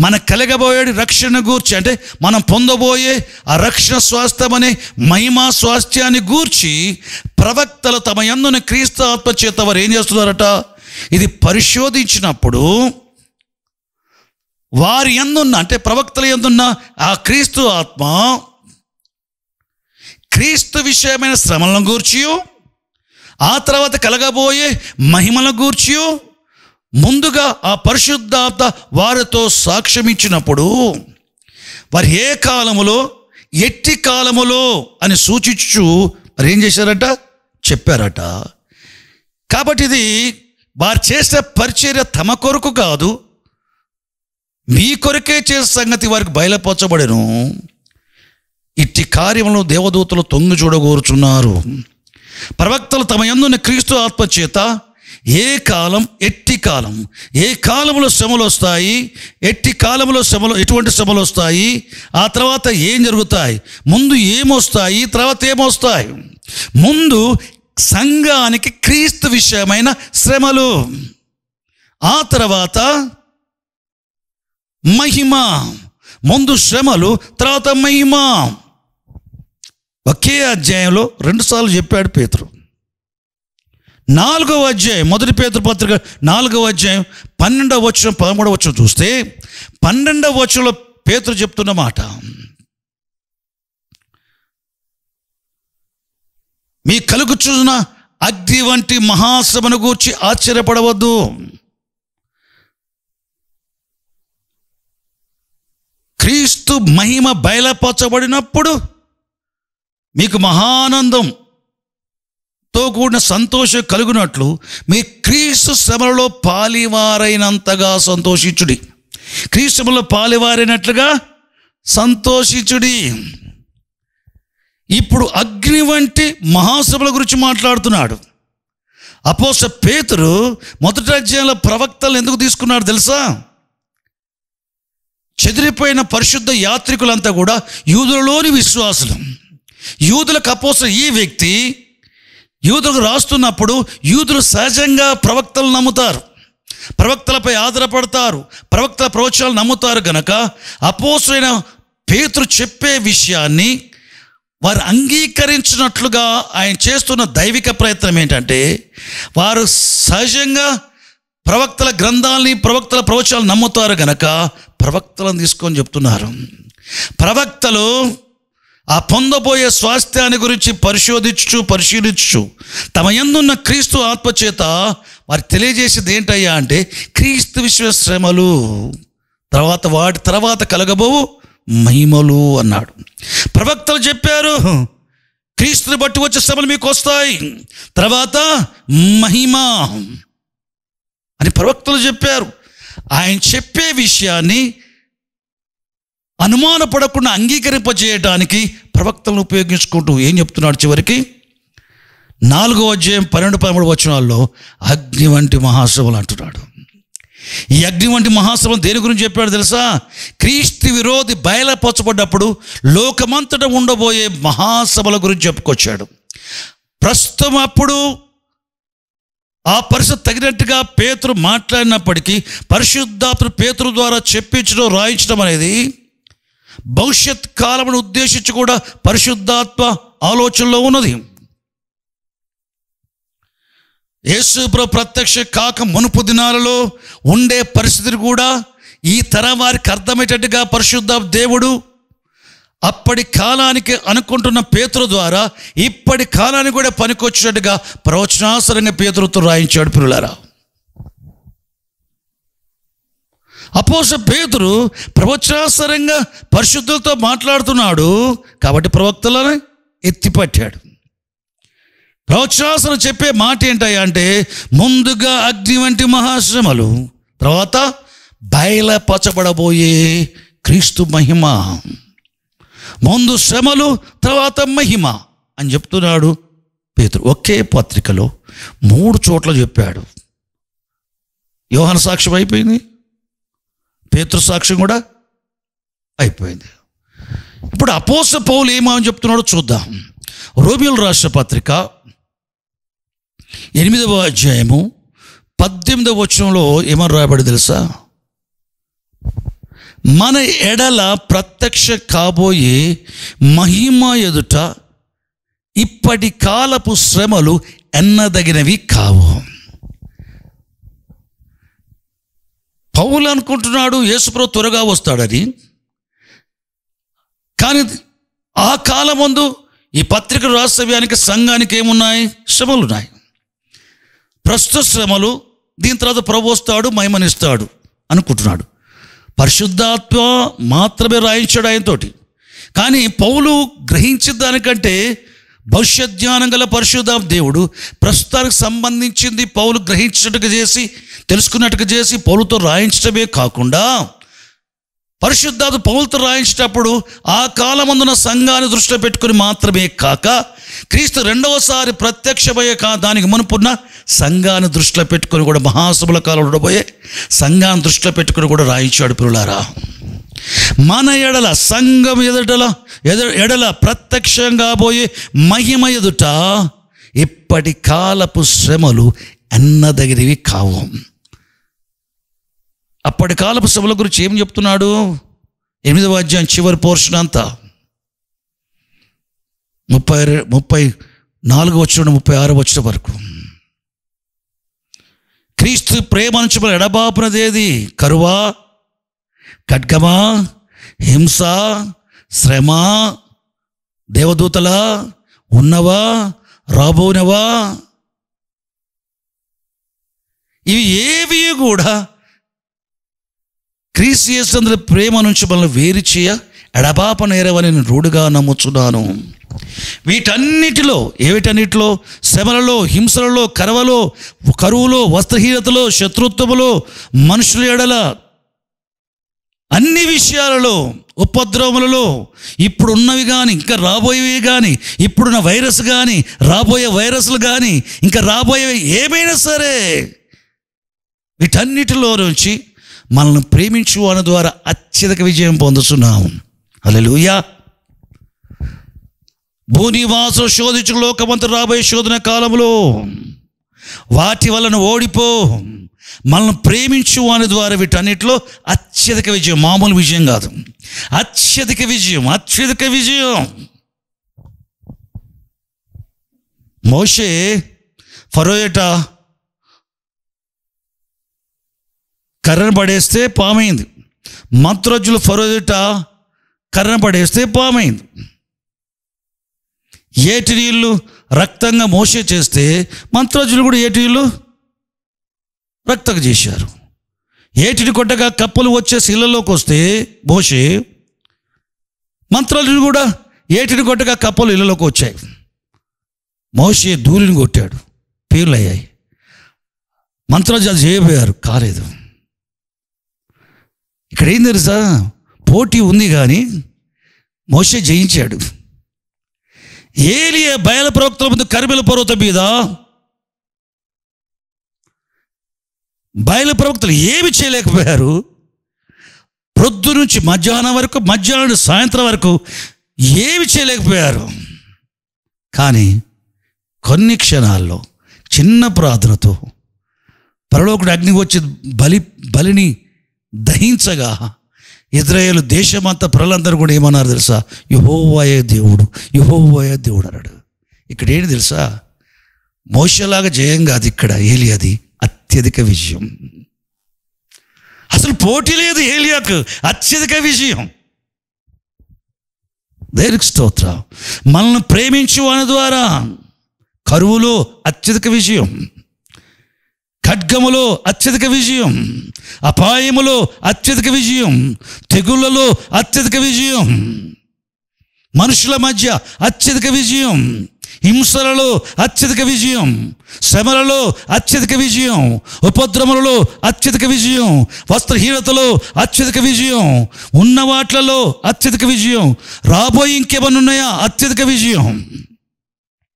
[SPEAKER 2] మన కలగబోయే రక్షణ గూర్చి, అంటే మనం పొందబోయే ఆ రక్షణ స్వాస్థ్యం అనే మహిమా స్వాస్థ్యాన్ని గూర్చి ప్రవక్తలు తమ యందున క్రీస్తు ఆత్మచేత వారు ఏం చేస్తున్నారట? ఇది పరిశోధించినప్పుడు వారి యందున్న, అంటే ప్రవక్తల యందున్న ఆ క్రీస్తు ఆత్మ క్రీస్తు విషయమైన శ్రమలను గూర్చి, ఆ తర్వాత కలగబోయే మహిమల గూర్చి ముందుగా ఆ పరిశుద్ధాత్మ వారితో సాక్ష్యం ఇచ్చినప్పుడు వారు ఏ కాలములో, ఎట్టి కాలములో అని సూచించు మరి ఏం చేశారట? చెప్పారట. కాబట్టి ఇది వారు చేసే పరిచర్య తమ కొరకు కాదు, మీ కొరకే చేసే సంగతి వారికి బయలుపరచబడెను. ఇట్టి కార్యములను దేవదూతలు తొంగి చూడగోరుచున్నారు. ప్రవక్తలు తమ యందున్న క్రీస్తు ఆత్మ చేత ఏ కాలం, ఎట్టి కాలం, ఏ కాలంలో శ్రమలు వస్తాయి, ఎట్టి కాలంలో ఎటువంటి శ్రమలు వస్తాయి, ఆ తర్వాత ఏం జరుగుతాయి, ముందు ఏమొస్తాయి, తర్వాత ఏమొస్తాయి. ముందు సంఘానికి క్రీస్తు విషయమైన శ్రమలు, ఆ తర్వాత మహిమ. ముందు శ్రమలు, తర్వాత మహిమ. ఒకే అధ్యాయంలో 2 సార్లు చెప్పాడు పేతురు. 4వ అధ్యాయం, మొదటి పేతురు పత్రిక 4వ అధ్యాయం 12వ వచనం 13వ వచనం చూస్తే 12వ వచనంలో పేతురు చెప్తున్న మాట, మీ కలుగుచున్న అగ్ని వంటి మహాశ్రమను గూర్చి ఆశ్చర్యపడవద్దు. క్రీస్తు మహిమ బయలుపరచబడినప్పుడు మీకు మహానందంతో కూడిన సంతోషం కలుగునట్లు మీ క్రీస్తు శ్రమలలో పాలివారైనంతగా సంతోషించుడి. క్రీస్తు శ్రమలో పాలివారైనట్లుగా సంతోషించుడి. ఇప్పుడు అగ్ని వంటి మహాశ్రమల గురించి మాట్లాడుతున్నాడు. అపోస్తలుడైన పేతురు మొదటి అధ్యాయంలో ప్రవక్తలు ఎందుకు తీసుకున్నాడు తెలుసా? చెదిరిపోయిన పరిశుద్ధ యాత్రికులంతా కూడా యూదులలోని విశ్వాసులు. యూదులకు అపోస్తలుడు ఈ వ్యక్తి యూదులకు రాస్తున్నప్పుడు యూదులు సహజంగా ప్రవక్తలు నమ్ముతారు, ప్రవక్తలపై ఆధారపడతారు, ప్రవక్తల ప్రవచనాలు నమ్ముతారు. గనక అపోస్తలుడైన పేతురు చెప్పే విషయాన్ని వారు అంగీకరించినట్లుగా ఆయన చేస్తున్న దైవిక ప్రయత్నం ఏంటంటే, వారు సహజంగా ప్రవక్తల గ్రంథాలని, ప్రవక్తల ప్రవచనాలు నమ్ముతారు గనక ప్రవక్తలను తీసుకొని చెప్తున్నారు. ప్రవక్తలు ఆ పొందబోయే స్వాస్థ్యాన్ని గురించి పరిశీలించు తమ యందున్న క్రీస్తు ఆత్మచేత వారు తెలియజేసేది ఏంటయ్యా అంటే, క్రీస్తు విశ్వ శ్రమలు, వాటి తర్వాత కలగబోవు మహిమలు అన్నాడు. ప్రవక్తలు చెప్పారు, క్రీస్తుని బట్టి వచ్చే శ్రమలు మీకు వస్తాయి, తర్వాత మహిమ అని ప్రవక్తలు చెప్పారు. ఆయన చెప్పే విషయాన్ని అనుమానపడకుండా అంగీకరింపజేయడానికి ప్రవక్తలను ఉపయోగించుకుంటూ ఏం చెప్తున్నాడు చివరికి 4వ అధ్యాయం 12-13 వచనాల్లో అగ్ని వంటి మహాశ్రమలు అంటున్నాడు. ఈ అగ్ని వంటి మహాశ్రమం దేని గురించి చెప్పాడు తెలుసా? క్రీస్తు విరోధి బయలుపరచబడ్డప్పుడు లోకమంతటా ఉండబోయే మహాసభల గురించి చెప్పుకొచ్చాడు. ప్రస్తుతం అప్పుడు ఆ పరిస్థితి తగినట్టుగా పేతురు మాట్లాడినప్పటికీ పరిశుద్ధాత్మ పేతురు ద్వారా చెప్పించడం, రాయించడం అనేది భవిష్యత్ కాలమును ఉద్దేశించి కూడా పరిశుద్ధాత్మ ఆలోచనలో ఉన్నది. యేసు ప్రభు ప్రత్యక్ష కాక మునుపు దినాలలో ఉండే పరిస్థితిని కూడా ఈ తరం వారికి అర్థమయ్యేటట్టుగా పరిశుద్ధాత్మ దేవుడు అప్పటి కాలానికి అనుకుంటున్న పేతురు ద్వారా ఇప్పటి కాలానికి కూడా పనికొచ్చినట్టుగా ప్రవచనాసరంగా పేతురుతో రాయించాడు. పిల్లారా, అపోస్తలుడైన పేతురు ప్రవచనాసరంగా పరిశుద్ధులతో మాట్లాడుతున్నాడు కాబట్టి ప్రవక్తలను ఎత్తిపట్టాడు. ప్రవచనాసనం చెప్పే మాట ఏంటయ్యా అంటే, ముందుగా అగ్ని వంటి మహాశ్రమలు, తర్వాత బయలుపరచబడబోయే క్రీస్తు మహిమ. ముందు శ్రమలు, తర్వాత మహిమ అని చెప్తున్నాడు పేతురు. ఒకే పత్రికలో 3 చోట్ల చెప్పాడు. యోహాను సాక్ష్యం అయిపోయింది, పేతురు సాక్ష్యం కూడా అయిపోయింది. ఇప్పుడు అపోస్తలుడైన పౌలు ఏమని చెప్తున్నాడో చూద్దాం. రోమీయులకు రాసిన పత్రిక 8వ అధ్యాయము 18వ వచనంలో ఏమని రాయబడి తెలుసా? మన ఎడల ప్రత్యక్ష కాబోయే మహిమ ఎదుట ఇప్పటి కాలపు శ్రమలు ఎన్నదగినవి కావు. పౌలు అనుకుంటున్నాడు యేసుప్రభు త్వరగా వస్తాడని, కానీ ఆ కాలం ముందు ఈ పత్రిక రాసవ్యానికి సంఘానికి ఏమున్నాయి? శ్రమలు ఉన్నాయి. ప్రస్తుత శ్రమలు, దీని తర్వాత ప్రభు వస్తాడు, మహిమనిస్తాడు అనుకుంటున్నాడు. పరిశుద్ధాత్మ మాత్రమే రాయించాడు ఆయనతోటి. కానీ పౌలు గ్రహించిన దానికంటే భవిష్యత్ జ్ఞానం గల పరిశుద్ధాత్మ దేవుడు ప్రస్తుతానికి సంబంధించింది పౌలు గ్రహించినట్టుగా చేసి, తెలుసుకున్నట్టుగా చేసి పౌలుతో రాయించడమే కాకుండా, పరిశుద్ధాత్మ పౌలుతో రాయించేటప్పుడు ఆ కాలమందున సంఘాన్ని దృష్టిలో పెట్టుకుని మాత్రమే కాక, క్రీస్తు రెండవసారి ప్రత్యక్షమయ్యే దానికి మునుపున్న సంఘాన్ని దృష్టిలో పెట్టుకొని కూడా, మహాసభల కాలంలో ఉండబోయే సంఘాన్ని దృష్టిలో పెట్టుకొని కూడా రాయించాడు. ప్రియులారా, మన ఎడల సంఘం ఎడల ప్రత్యక్షంగా పోయే మహిమ ఎదుట ఇప్పటి కాలపు శ్రమలు ఎన్నదగినవి కావు. అప్పటి కాలపు శ్రమల గురించి ఏం చెప్తున్నాడు? 8వ అధ్యాయం చివరి పోర్షన్ అంతా 34 వచ్చిన 36 వచ్చిన వరకు. క్రీస్తు ప్రేమ నుంచి మనం ఎడబాపునదేది? కరువా, ఖడ్గమా, హింస, శ్రమ, దేవదూతల, ఉన్నవా, రాబోనవా? ఇవి ఏవి కూడా క్రీస్తు యేసు ప్రేమ నుంచి మనల్ని వేరు చేయ ఎడబాప నేరవని నేను రూఢిగా నమ్ముచున్నాను. వీటన్నిటిలో శ్రమలలో, హింసలలో, కరువులో, వస్త్రహీనతలో, శత్రుత్వములో, మనుషుల ఎడల, అన్ని విషయాలలో, ఉపద్రవములలో, ఇప్పుడున్నవి కానీ ఇంకా రాబోయేవి కానీ, ఇప్పుడున్న వైరస్ కానీ రాబోయే వైరస్లు కానీ ఇంకా రాబోయేవి ఏమైనా సరే, వీటన్నిటిలో నుంచి మనల్ని ప్రేమించు వాని ద్వారా అత్యధిక విజయం పొందుతున్నాము. హల్లెలూయా. భూనివాసులు శోధించు లోకమంతా రాబోయే శోధన కాలంలో వాటి వలన ఓడిపో మనల్ని ప్రేమించు వాని ద్వారా వీటన్నిటిలో అత్యధిక విజయం, మామూలు విజయం కాదు, అత్యధిక విజయం. మోషే ఫరో ఎట కర్రను పడేస్తే పామైంది. మంత్రజ్జులు ఫరో ఎట కర్రను పడేస్తే పామైంది. ఏటి నీళ్ళు రక్తంగా మోషే చేస్తే మంత్రజ్జులు కూడా ఏటి నీళ్ళు రక్తంగా చేశారు. ఏటిని కొట్టగా కప్పలు వచ్చేసి ఇళ్లలోకి వస్తే మోషే, మంత్రజ్జులు కూడా ఏటిని కొట్టగా కప్పలు ఇళ్లలోకి వచ్చాయి. మోషే ధూళిని కొట్టాడు, పేర్లు అయ్యాయి. మంత్రజ్జులు చేయబోయారు, కాలేదు. ఇక్కడ ఏం తెలుసా? పోటీ ఉంది కానీ మోషే జయించాడు. ఏలియా బయలు ప్రవక్తల ముందు కర్మెలు పర్వతం మీద బయలు ప్రవక్తలు ఏమి చేయలేకపోయారు. ప్రొద్దు నుంచి మధ్యాహ్నం వరకు, మధ్యాహ్నం సాయంత్రం వరకు ఏమి చేయలేకపోయారు. కానీ కొన్ని క్షణాల్లో చిన్న ప్రార్థనతో పరలోకుడు అగ్ని వచ్చి బలిని దహించగా ఇజ్రాయేలు దేశమంతా ప్రజలందరూ కూడా ఏమన్నారు తెలుసా? యెహోవాయే దేవుడు అన్నాడు. ఇక్కడ ఏంటి తెలుసా? మోషేలాగా జయం కాదు, ఇక్కడ ఏలియాది అత్యధిక విజయం. అసలు పోటీ లేదు ఏలియాకు, అత్యధిక విజయం. దేవునికి స్తోత్రం. మనల్ని ప్రేమించు వాని ద్వారా కరువులో అత్యధిక విజయం, ఖడ్గములో అత్యధిక విజయం, అపాయములో అత్యధిక విజయం, తెగుళ్లలో అత్యధిక విజయం, మనుషుల మధ్య అత్యధిక విజయం, హింసలలో అత్యధిక విజయం, శ్రమలలో అత్యధిక విజయం, ఉపద్రవములలో అత్యధిక విజయం, వస్త్రహీనతలో అత్యధిక విజయం, ఉన్న వాట్లలో అత్యధిక విజయం, రాబోయే ఇంకేమన్నా ఉన్నాయా? అత్యధిక విజయం.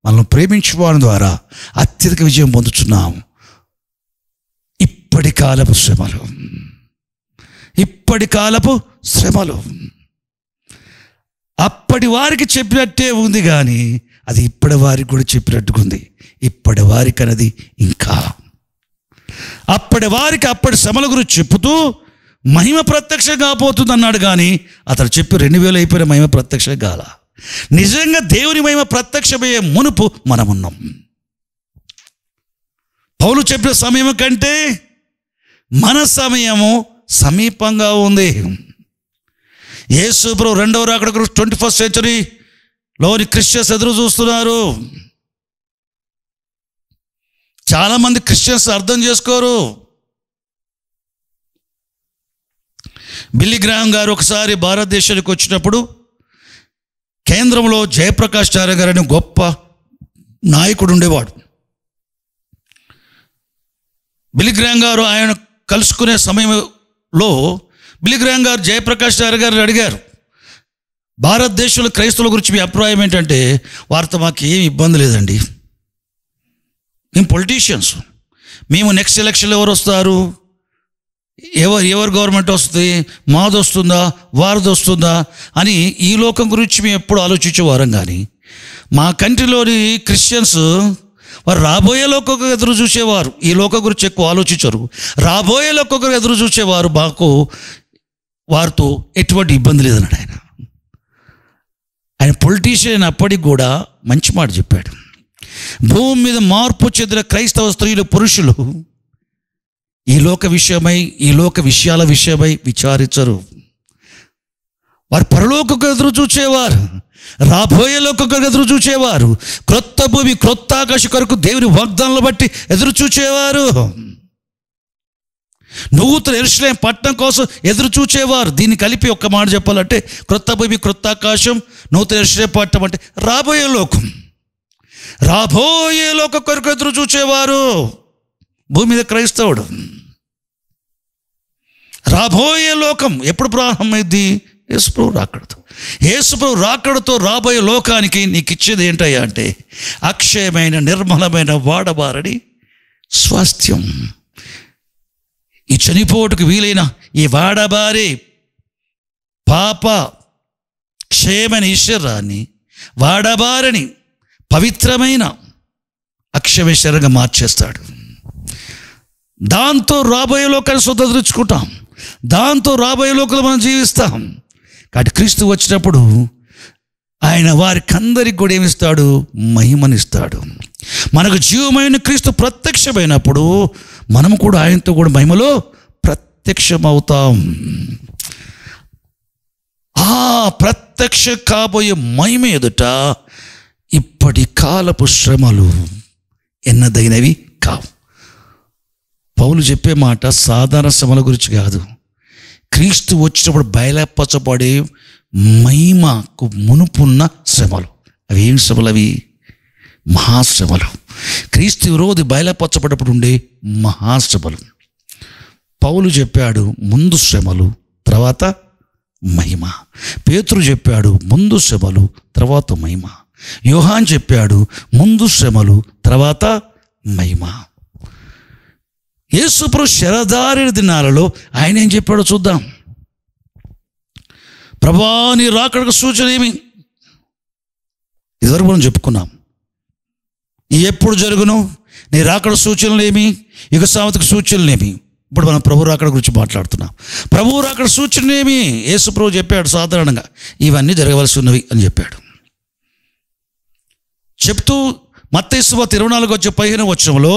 [SPEAKER 2] మనల్ని ప్రేమించుకోవడం ద్వారా అత్యధిక విజయం పొందుతున్నాం. ఇప్పటి కాలపు శ్రమలు అప్పటి వారికి చెప్పినట్టే ఉంది, కానీ అది ఇప్పటి వారికి కూడా చెప్పినట్టుకుంది. ఇప్పటి వారికి అనేది ఇంకా అప్పటి వారికి అప్పటి శ్రమల గురించి చెప్పుతూ మహిమ ప్రత్యక్షం కాబోతుంది అన్నాడు. కానీ అతను చెప్పి 2000 అయిపోయిన మహిమ ప్రత్యక్షం కాల. నిజంగా దేవుని మహిమ ప్రత్యక్షమయ్యే మునుపు మనమున్నాం. పౌలు చెప్పిన సమయం కంటే మన సమయము సమీపంగా ఉంది. యేసు ప్రభు రెండవ రాకడ గురించి 21st సెంచరీలోని క్రిస్టియన్స్ ఎదురు చూస్తున్నారు. చాలామంది క్రిస్టియన్స్ అర్థం చేసుకోరు. బిల్లీ గ్రాహం గారు ఒకసారి భారతదేశానికి వచ్చినప్పుడు కేంద్రంలో జయప్రకాష్ నారాయణ గారు అనే గొప్ప నాయకుడు ఉండేవాడు. బిల్లీ గ్రాహం గారు ఆయన కలుసుకునే సమయంలో బిల్లీ గ్రాహం గారు జయప్రకాష్ నారాయణ గారిని అడిగారు, భారతదేశంలో క్రైస్తవుల గురించి మీ అభిప్రాయం ఏంటంటే, వారితో మాకు ఏమి ఇబ్బంది లేదండి, మేము పొలిటీషియన్స్, మేము నెక్స్ట్ ఎలక్షన్లో ఎవరు వస్తారు, ఎవరు గవర్నమెంట్ వస్తుంది, మాది వస్తుందా వారిది వస్తుందా అని ఈ లోకం గురించి మేము ఎప్పుడు ఆలోచించేవారం. కానీ మా కంట్రీలోని క్రిస్టియన్స్ వారు రాబోయే లోకం ఎదురు చూసేవారు, ఈ లోకం గురించి ఎక్కువ ఆలోచించరు. రాబోయే లోకం ఎదురు చూసేవారు. మాకు వారితో ఎటువంటి ఇబ్బంది లేదన్నాడు ఆయన. ఆయన పొలిటీషియన్ అప్పటికి కూడా మంచి మాట చెప్పాడు. భూమి మీద మార్పు చెందిన క్రైస్తవ స్త్రీలు పురుషులు ఈ లోక విషయమై, ఈ లోక విషయాల విషయమై విచారించరు. వారు పరలోకకు ఎదురు చూచేవారు, రాబోయే లోకకు ఎదురు చూచేవారు, క్రొత్త భూమి క్రొత్త ఆకాశ కొరకు దేవుని వాగ్దానాలను బట్టి ఎదురు చూచేవారు, నూతన యెరూషలేము పట్టణం కోసం ఎదురు చూచేవారు. దీన్ని కలిపి ఒక్క మాట చెప్పాలంటే క్రొత్త భూమి క్రొత్త ఆకాశం, నూతన యెరూషలేము పట్టణం అంటే రాబోయే లోకం. రాబోయే లోక కొరకు ఎదురు చూచేవారు భూమి మీద క్రైస్తవుడు. రాబోయే లోకం ఎప్పుడు ప్రారంభమైంది? యేసుప్రభు రాకడతో. యేసుప్రభు రాకడతో రాబోయే లోకానికి నీకు ఇచ్చేది ఏంటయ్యా అంటే అక్షయమైన నిర్మలమైన వాడబారని స్వాస్థ్యం. ఈ చనిపోటుకు వీలైన ఈ వాడబారి పాప క్షయమైన ఈశ్వరాన్ని వాడబారని పవిత్రమైన అక్షయ శరీరంగా మార్చేస్తాడు. దాంతో రాబోయే లోకాన్ని స్వతంత్రించుకుంటాం, దాంతో రాబోయే లోకంలో మనం జీవిస్తాం. కాబట్టి క్రీస్తు వచ్చినప్పుడు ఆయన వారికి అందరికి కూడా ఏమిస్తాడు? మహిమనిస్తాడు. మనకు జీవమైన క్రీస్తు ప్రత్యక్షమైనప్పుడు మనం కూడా ఆయనతో కూడా మహిమలో ప్రత్యక్షమవుతాం. ఆ ప్రత్యక్ష కాబోయే మహిమ ఎదుట ఇప్పటి కాలపు శ్రమలు ఎన్నదైనవి కావు. పౌలు చెప్పే మాట సాధారణ శ్రమల గురించి కాదు, క్రీస్తు వచ్చినప్పుడు బయలుపరచబడే మహిమకు మునుపున్న శ్రమలు. అవి ఏం శ్రమలు? అవి మహాశ్రమలు. క్రీస్తు విరోధి బయలుపరచబడినప్పుడు ఉండే మహాశ్రమలు. పౌలు చెప్పాడు ముందు శ్రమలు తర్వాత మహిమ. పేతురు చెప్పాడు ముందు శ్రమలు తర్వాత మహిమ. యోహాన్ చెప్పాడు ముందు శ్రమలు తర్వాత మహిమ. యేసుప్రభు శరదారిన దినాలలో ఆయన ఏం చెప్పాడో చూద్దాం. ప్రభువా నీ రాకడకు సూచన ఏమి? ఇదివరకు మనం చెప్పుకున్నాం. ఎప్పుడు జరుగును? నీ రాకడ సూచనలు ఏమి? యుగ సమాప్తికి సూచనలు ఏమి? ఇప్పుడు మనం ప్రభు రాకడ గురించి మాట్లాడుతున్నాం. ప్రభు రాకడ సూచనలు ఏమి? యేసుప్రభు చెప్పాడు సాధారణంగా ఇవన్నీ జరగవలసి ఉన్నవి అని చెప్పాడు. చెప్తూ మత్తయి సువార్త 24:15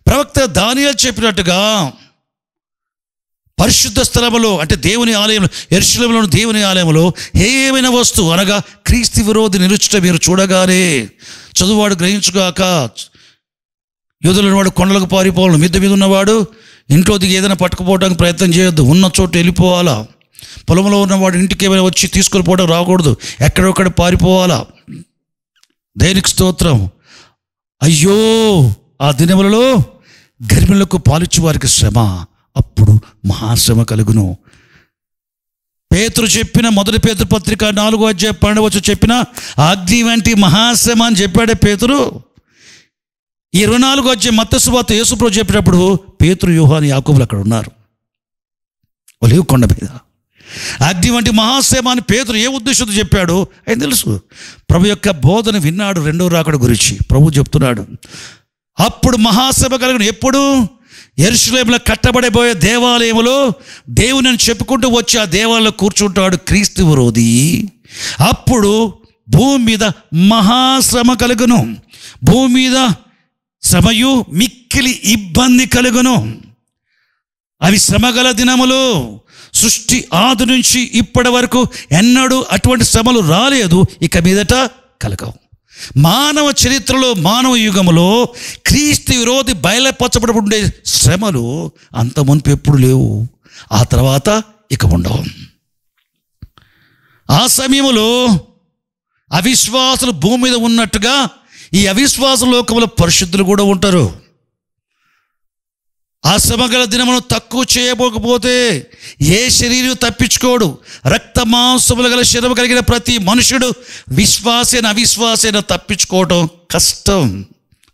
[SPEAKER 2] ప్రవక్త దానియేలు చెప్పినట్టుగా పరిశుద్ధ స్థలములో అంటే దేవుని ఆలయంలో, యెరూషలేములోని దేవుని ఆలయంలో ఏమైన వస్తువు అనగా క్రీస్తు విరోధి నిలుచుట మీరు చూడగానే చదువువాడు గ్రహించుగాక. యూదులైన వాడు కొండలకు పారిపోవాలి, మిద్దె మీద ఉన్నవాడు ఇంట్లో దిగి ఏదైనా పట్టుకుపోవడానికి ప్రయత్నం చేయొద్దు, ఉన్న చోటు వెళ్ళిపోవాలా. పొలంలో ఉన్నవాడు ఇంటికి ఏమైనా వచ్చి తీసుకొని పోవడం రాకూడదు, ఎక్కడొక్కడ పారిపోవాలా. దేనికి స్తోత్రం. అయ్యో ఆ దినములలో గర్భిణులకు పాలిచ్చు వారికి శ్రమ, అప్పుడు మహాశ్రమ కలుగును. పేతురు చెప్పిన మొదటి పేతురు పత్రిక 4:12 చెప్పిన అగ్ని వంటి మహాశ్రమ అని చెప్పాడే పేతురు. 24 మత్తయి సువార్త యేసుప్రభు చెప్పినప్పుడు పేతురు యోహాను యాకోబులు అక్కడ ఉన్నారు ఒలీవ కొండ మీద. అగ్ని వంటి మహాశ్రమ అని పేతురు ఏ ఉద్దేశంతో చెప్పాడు ఆయన తెలుసు. ప్రభు యొక్క బోధన విన్నాడు రెండవ రాకడ గురించి. ప్రభు చెప్తున్నాడు అప్పుడు మహాశ్రమ కలుగును. ఎప్పుడు? యెరూషలేములో కట్టబడబోయే దేవాలయంలో దేవుని చెప్పుకుంటూ వచ్చి ఆ దేవాలయంలో కూర్చుంటాడు క్రీస్తు విరోధి. అప్పుడు భూమి మీద మహాశ్రమ కలుగును. భూమి మీద శ్రమయు మిక్కిలి ఇబ్బంది కలుగును. అవి శ్రమగల దినములు. సృష్టి ఆది నుంచి ఇప్పటి వరకు ఎన్నడూ అటువంటి శ్రమలు రాలేదు, ఇక మీదట కలగవు. మానవ చరిత్రలో మానవ యుగములో క్రీస్తు విరోధి బయలుపరచబడి ఉండే శ్రమలు అంత మునుపు ఎప్పుడు లేవు, ఆ తర్వాత ఇక ఉండవు. ఆ సమయంలో అవిశ్వాసులు భూమి మీద ఉన్నట్టుగా ఈ అవిశ్వాస లోకంలో పరిశుద్ధులు కూడా ఉంటారు. ఆ శ్రమగల దినమును తక్కువ చేయకపోతే ఏ శరీరం తప్పించుకోడు. రక్త మాంసములు గల శరీరం కలిగిన ప్రతి మనుషుడు విశ్వాసైన అవిశ్వాసైన తప్పించుకోవటం కష్టం.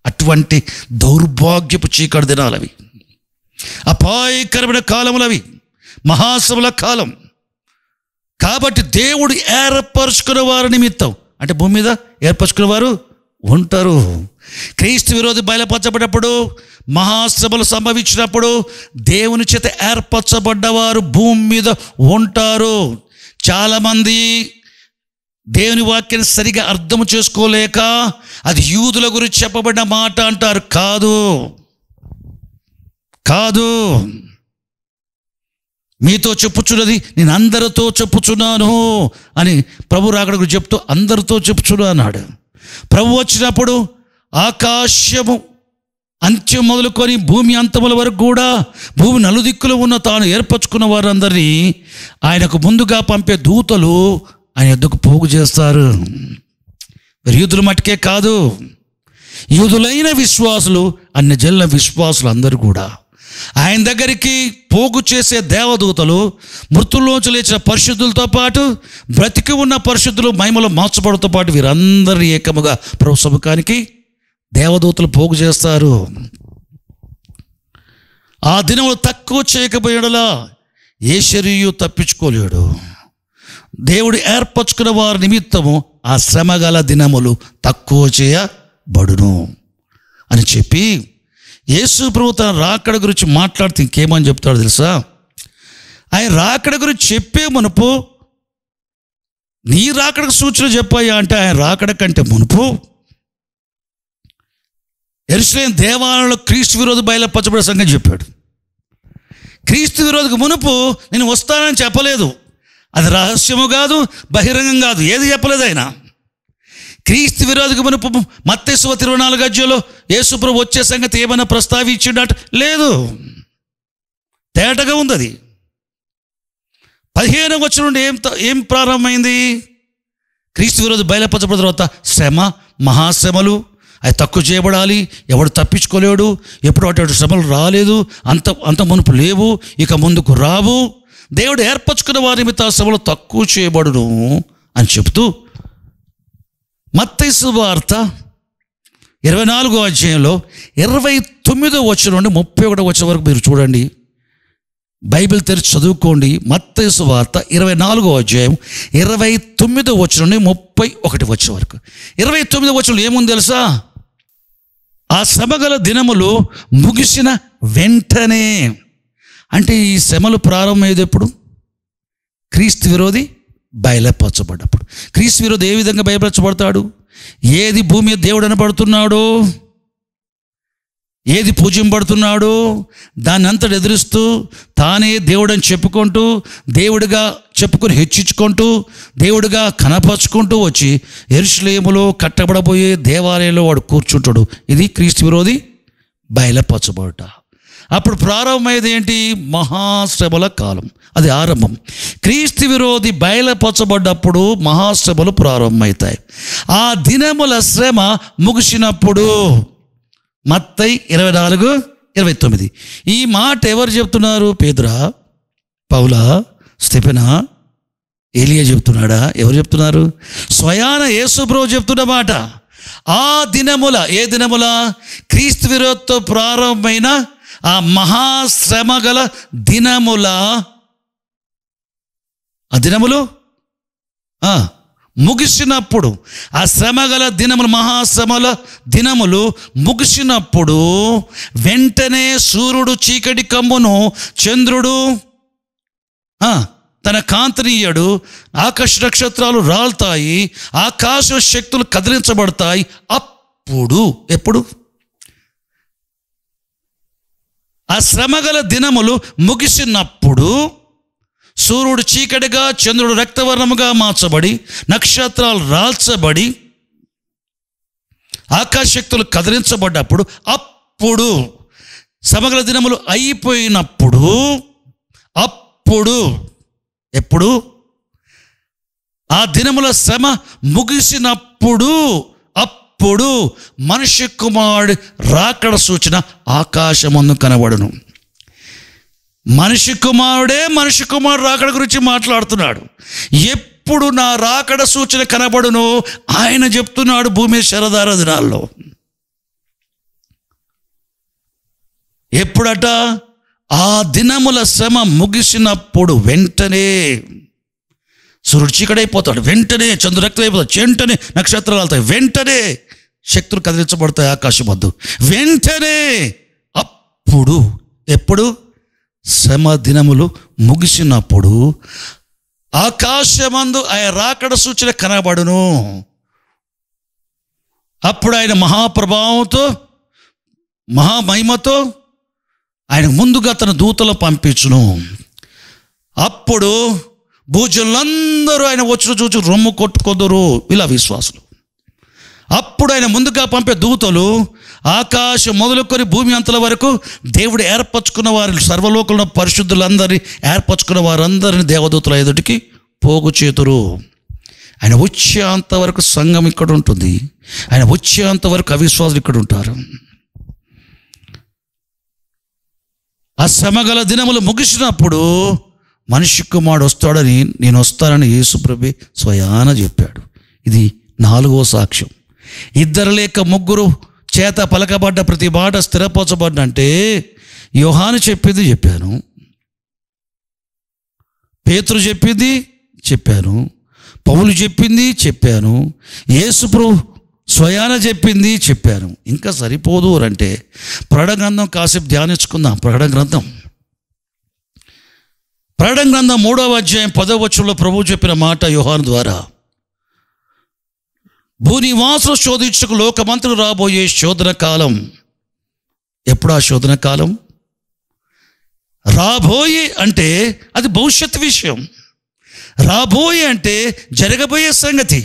[SPEAKER 2] అటువంటి దౌర్భాగ్యపు చీకటి దినాలవి, అపాయకరమైన కాలములవి, మహాశ్రమల కాలం. కాబట్టి దేవుడు ఏర్పరచుకున్న వారి నిమిత్తం, అంటే భూమి మీద ఏర్పరచుకున్న వారు ఉంటారు. క్రీస్తు విరోధి బయలుపరచబడినప్పుడు, మహాశ్రమలు సంభవించినప్పుడు దేవుని చేత ఏర్పరచబడ్డవారు భూమి మీద ఉంటారు. చాలామంది దేవుని వాక్యాన్ని సరిగా అర్థం చేసుకోలేక అది యూదుల గురించి చెప్పబడిన మాట అంటారు. కాదు, మీతో చెప్పుచున్నది నేను అందరితో చెప్పుచున్నాను అని ప్రభు రాకడ గురించి చెప్తూ అందరితో చెప్పుచున్నా అన్నాడు. ప్రభు వచ్చినప్పుడు ఆకాశము అంత్యం మొదలుకొని భూమి అంతముల వరకు కూడా భూమి నలుదిక్కులో ఉన్న తాను ఏర్పరచుకున్న వారందరినీ ఆయనకు ముందుగా పంపే దూతలు ఆయన ఎద్దుకు పోగు చేస్తారు. యూదుల మట్టుకే కాదు, యూదులైన విశ్వాసులు, అన్ని జనుల విశ్వాసులు అందరూ కూడా ఆయన దగ్గరికి పోగు చేసే దేవదూతలు, మృతుల్లోంచి లేచిన పరిశుద్ధులతో పాటు బ్రతికి ఉన్న పరిశుద్ధులు మహిమలో మార్చబడుతో పాటు వీరందరినీ ఏకముగా ప్రభు సముఖానికి దేవదూతలు పోగు చేస్తారు. ఆ దినములు తక్కువ చేయకపోయేలా ఏ శరీరు తప్పించుకోలేడు. దేవుడు ఏర్పరచుకున్న వారి నిమిత్తము ఆ శ్రమ గల దినములు తక్కువ చేయబడును అని చెప్పి యేసు ప్రభు తన రాకడ గురించి మాట్లాడితే ఇంకేమని చెప్తాడు తెలుసా? ఆయన రాకడ గురించి చెప్పే మునుపు నీ రాకడకు సూచన చెప్పాయా అంటే, ఆయన రాకడ కంటే మునుపు యెరూషలేము దేవాలయంలో క్రీస్తు విరోధి బయలుపరచబడే సంగతి చెప్పాడు. క్రీస్తు విరోధికి మునుపు నేను వస్తానని చెప్పలేదు. అది రహస్యము కాదు, బహిరంగం కాదు, ఏది చెప్పలేదు ఆయన. క్రీస్తు విరోధికి మునుపు మత్తయి సువార్త 24వ అధ్యాయంలో యేసు ప్రభు వచ్చే సంగతి ఏమైనా ప్రస్తావించిండట? లేదు, తేటగా ఉంది. అది 15వ వచనం నుండి ఏం ప్రారంభమైంది? క్రీస్తు విరోధి బయలుపరచబడిన తర్వాత శ్రమ, మహాశ్రమలు, అవి తక్కువ చేయబడాలి, ఎవడు తప్పించుకోలేడు, ఎప్పుడు అటు శ్రమలు రాలేదు, అంత మునుపు లేవు, ఇక ముందుకు రావు, దేవుడు ఏర్పరచుకున్న వారి నిమిత్తం శ్రమలు తక్కువ చేయబడును అని చెబుతూ మత్తయి సువార్త 24వ అధ్యాయంలో 29వ వచనం నుండి 31వ వచనం వరకు మీరు చూడండి. బైబిల్ తెరిచి చదువుకోండి. మత్తయి సువార్త 24వ అధ్యాయం 29వ వచనం నుండి 31వ వచనం వరకు. 29వ వచనంలో ఏముంది తెలుసా? ఆ శ్రమగల దినములు ముగిసిన వెంటనే, అంటే ఈ శ్రమలు ప్రారంభమయ్యేది ఎప్పుడు? క్రీస్తు విరోధి బయలుపరచబడ్డప్పుడు. క్రీస్తు విరోధి ఏ విధంగా బయలుపరచబడతాడు? ఏది భూమి మీద దేవుడు అనబడుతున్నాడో, ఏది పూజింపబడుతున్నాడో దాన్ని అంతటి ఎదురుస్తూ తానే దేవుడని చెప్పుకుంటూ, దేవుడిగా చెప్పుకొని హెచ్చించుకుంటూ, దేవుడిగా కనపరుచుకుంటూ వచ్చి యెరూషలేములో కట్టబడబోయే దేవాలయంలో వాడు కూర్చుంటాడు. ఇది క్రీస్తు విరోధి బయలుపరచబడుట. అప్పుడు ప్రారంభమయ్యేది ఏంటి? మహాశ్రమల కాలం. అది ఆరంభం. క్రీస్తు విరోధి బయలుపరచబడ్డప్పుడు మహాశ్రమలు ప్రారంభమవుతాయి. ఆ దినముల శ్రమ ముగిసినప్పుడు మత్తయి 24:29 ఈ మాట ఎవరు చెప్తున్నారు? పేతురా, పౌలా, స్టెఫెనా, ఏలియా చెప్తున్నాడా? ఎవరు చెప్తున్నారు? స్వయాన యేసు ప్రభువు చెప్తున్న మాట. ఆ దినముల, ఏ దినముల? క్రీస్తు విరోధితో ప్రారంభమైన ఆ మహాశ్రమ గల దినముల, ఆ దినములు ముగిసినప్పుడు, ఆ శ్రమ గల దినములు, మహాశ్రమల దినములు ముగిసినప్పుడు వెంటనే సూర్యుడు చీకటి కమ్మును, చంద్రుడు తన కాంతినియ్యడు, ఆకాశ నక్షత్రాలు రాలుతాయి, ఆకాశ శక్తులు కదిలించబడతాయి. అప్పుడు, ఎప్పుడు? ఆ శ్రమగల దినములు ముగిసినప్పుడు సూర్యుడు చీకటిగా, చంద్రుడు రక్తవర్ణముగా మార్చబడి, నక్షత్రాలు రాల్చబడి, ఆకాశ శక్తులు కదిలించబడ్డప్పుడు, అప్పుడు శ్రమగల దినములు అయిపోయినప్పుడు, అప్పుడు, ఎప్పుడు? ఆ దినముల శ్రమ ముగిసినప్పుడు, అప్పుడు మనిషి కుమారుడి రాకడ సూచన ఆకాశమందు కనబడును. మనిషి కుమారుడే మనిషి కుమారుడు రాకడ గురించి మాట్లాడుతున్నాడు. ఎప్పుడు నా రాకడ సూచన కనబడును ఆయన చెప్తున్నాడు. భూమి శరదార దినాల్లో ఎప్పుడట? ఆ దినముల శ్రమ ముగిసినప్పుడు వెంటనే సూర్యుడు చీకటైపోతాడు, వెంటనే చంద్రుడు రక్తమైపోతాడు, వెంటనే నక్షత్రాలు వెళ్తాయి, వెంటనే శక్తులు కదిలించబడతాయి ఆకాశం వద్దు, వెంటనే. అప్పుడు ఎప్పుడు? శ్రమ దినములు ముగిసినప్పుడు ఆకాశమందు ఆయన రాకడ సూచన కనబడును. అప్పుడు ఆయన మహాప్రభావంతో మహామహిమతో ఆయన ముందుగా తన దూతలు పంపించును. అప్పుడు భూజనులందరూ ఆయన వచ్చిన చూచి రొమ్ము కొట్టుకొందురు, ఇలా విశ్వాసులు. అప్పుడు ఆయన ముందుగా పంపే దూతలు ఆకాశం మొదలుకొని భూమి అంతల వరకు దేవుడు ఏర్పరచుకున్న వారిని, సర్వలోకంలో పరిశుద్ధులందరినీ ఏర్పరచుకున్న వారందరినీ దేవదూతల ఎదుటికి పోగు చేతురు. ఆయన వచ్చేంత వరకు సంఘం ఇక్కడ ఉంటుంది, ఆయన వచ్చేంత వరకు అవిశ్వాసులు ఇక్కడ ఉంటారు. ఆ శ్రమగల దినములు ముగిసినప్పుడు మనిషి కుమారుడు వస్తాడని, నేను వస్తానని యేసుప్రభు స్వయాన చెప్పాడు. ఇది 4వ సాక్ష్యం. 2 లేక 3 చేత పలకబడ్డ ప్రతి మాట స్థిరపరచబడ్డంటే యోహాను చెప్పింది చెప్పాను, పేతురు చెప్పింది చెప్పాను, పౌలు చెప్పింది చెప్పాను, యేసుప్రభు స్వయాన చెప్పింది చెప్పాను. ఇంకా సరిపోదు అంటే ప్రకటన గ్రంథం కాసేపు ధ్యానించుకుందాం. ప్రకటన గ్రంథం 3వ అధ్యాయం 10వ వచనంలో ప్రభువు చెప్పిన మాట యోహాను ద్వారా, భూనివాసులు శోధించుకు లోకమంతలు రాబోయే శోధన కాలం. ఎప్పుడు ఆ శోధన కాలం? రాబోయే అంటే అది భవిష్యత్ విషయం. రాబోయే అంటే జరగబోయే సంగతి.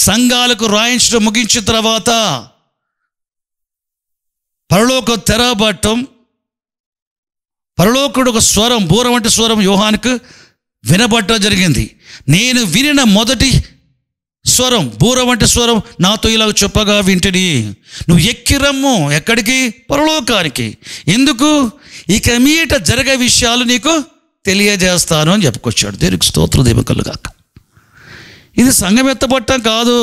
[SPEAKER 2] సంఘాలకు రాయించడం ముగించిన తర్వాత పరలోకం తెరబడటం, పరలోకుడు ఒక స్వరం, బూర వంటి స్వరం యోహానుకు వినబడటం జరిగింది. నేను వినిన మొదటి స్వరం, బూర వంటి స్వరం నాతో ఇలా చెప్పగా వింటిని, నువ్వు ఎక్కిరమ్ము. ఎక్కడికి? పరలోకానికి. ఎందుకు? ఇక మీట జరగే విషయాలు నీకు తెలియజేస్తాను అని చెప్పుకొచ్చాడు. దేవునికి స్తోత్రం దేవకలుగాక. ఇది సంఘం ఎత్తబట్టం కాదు.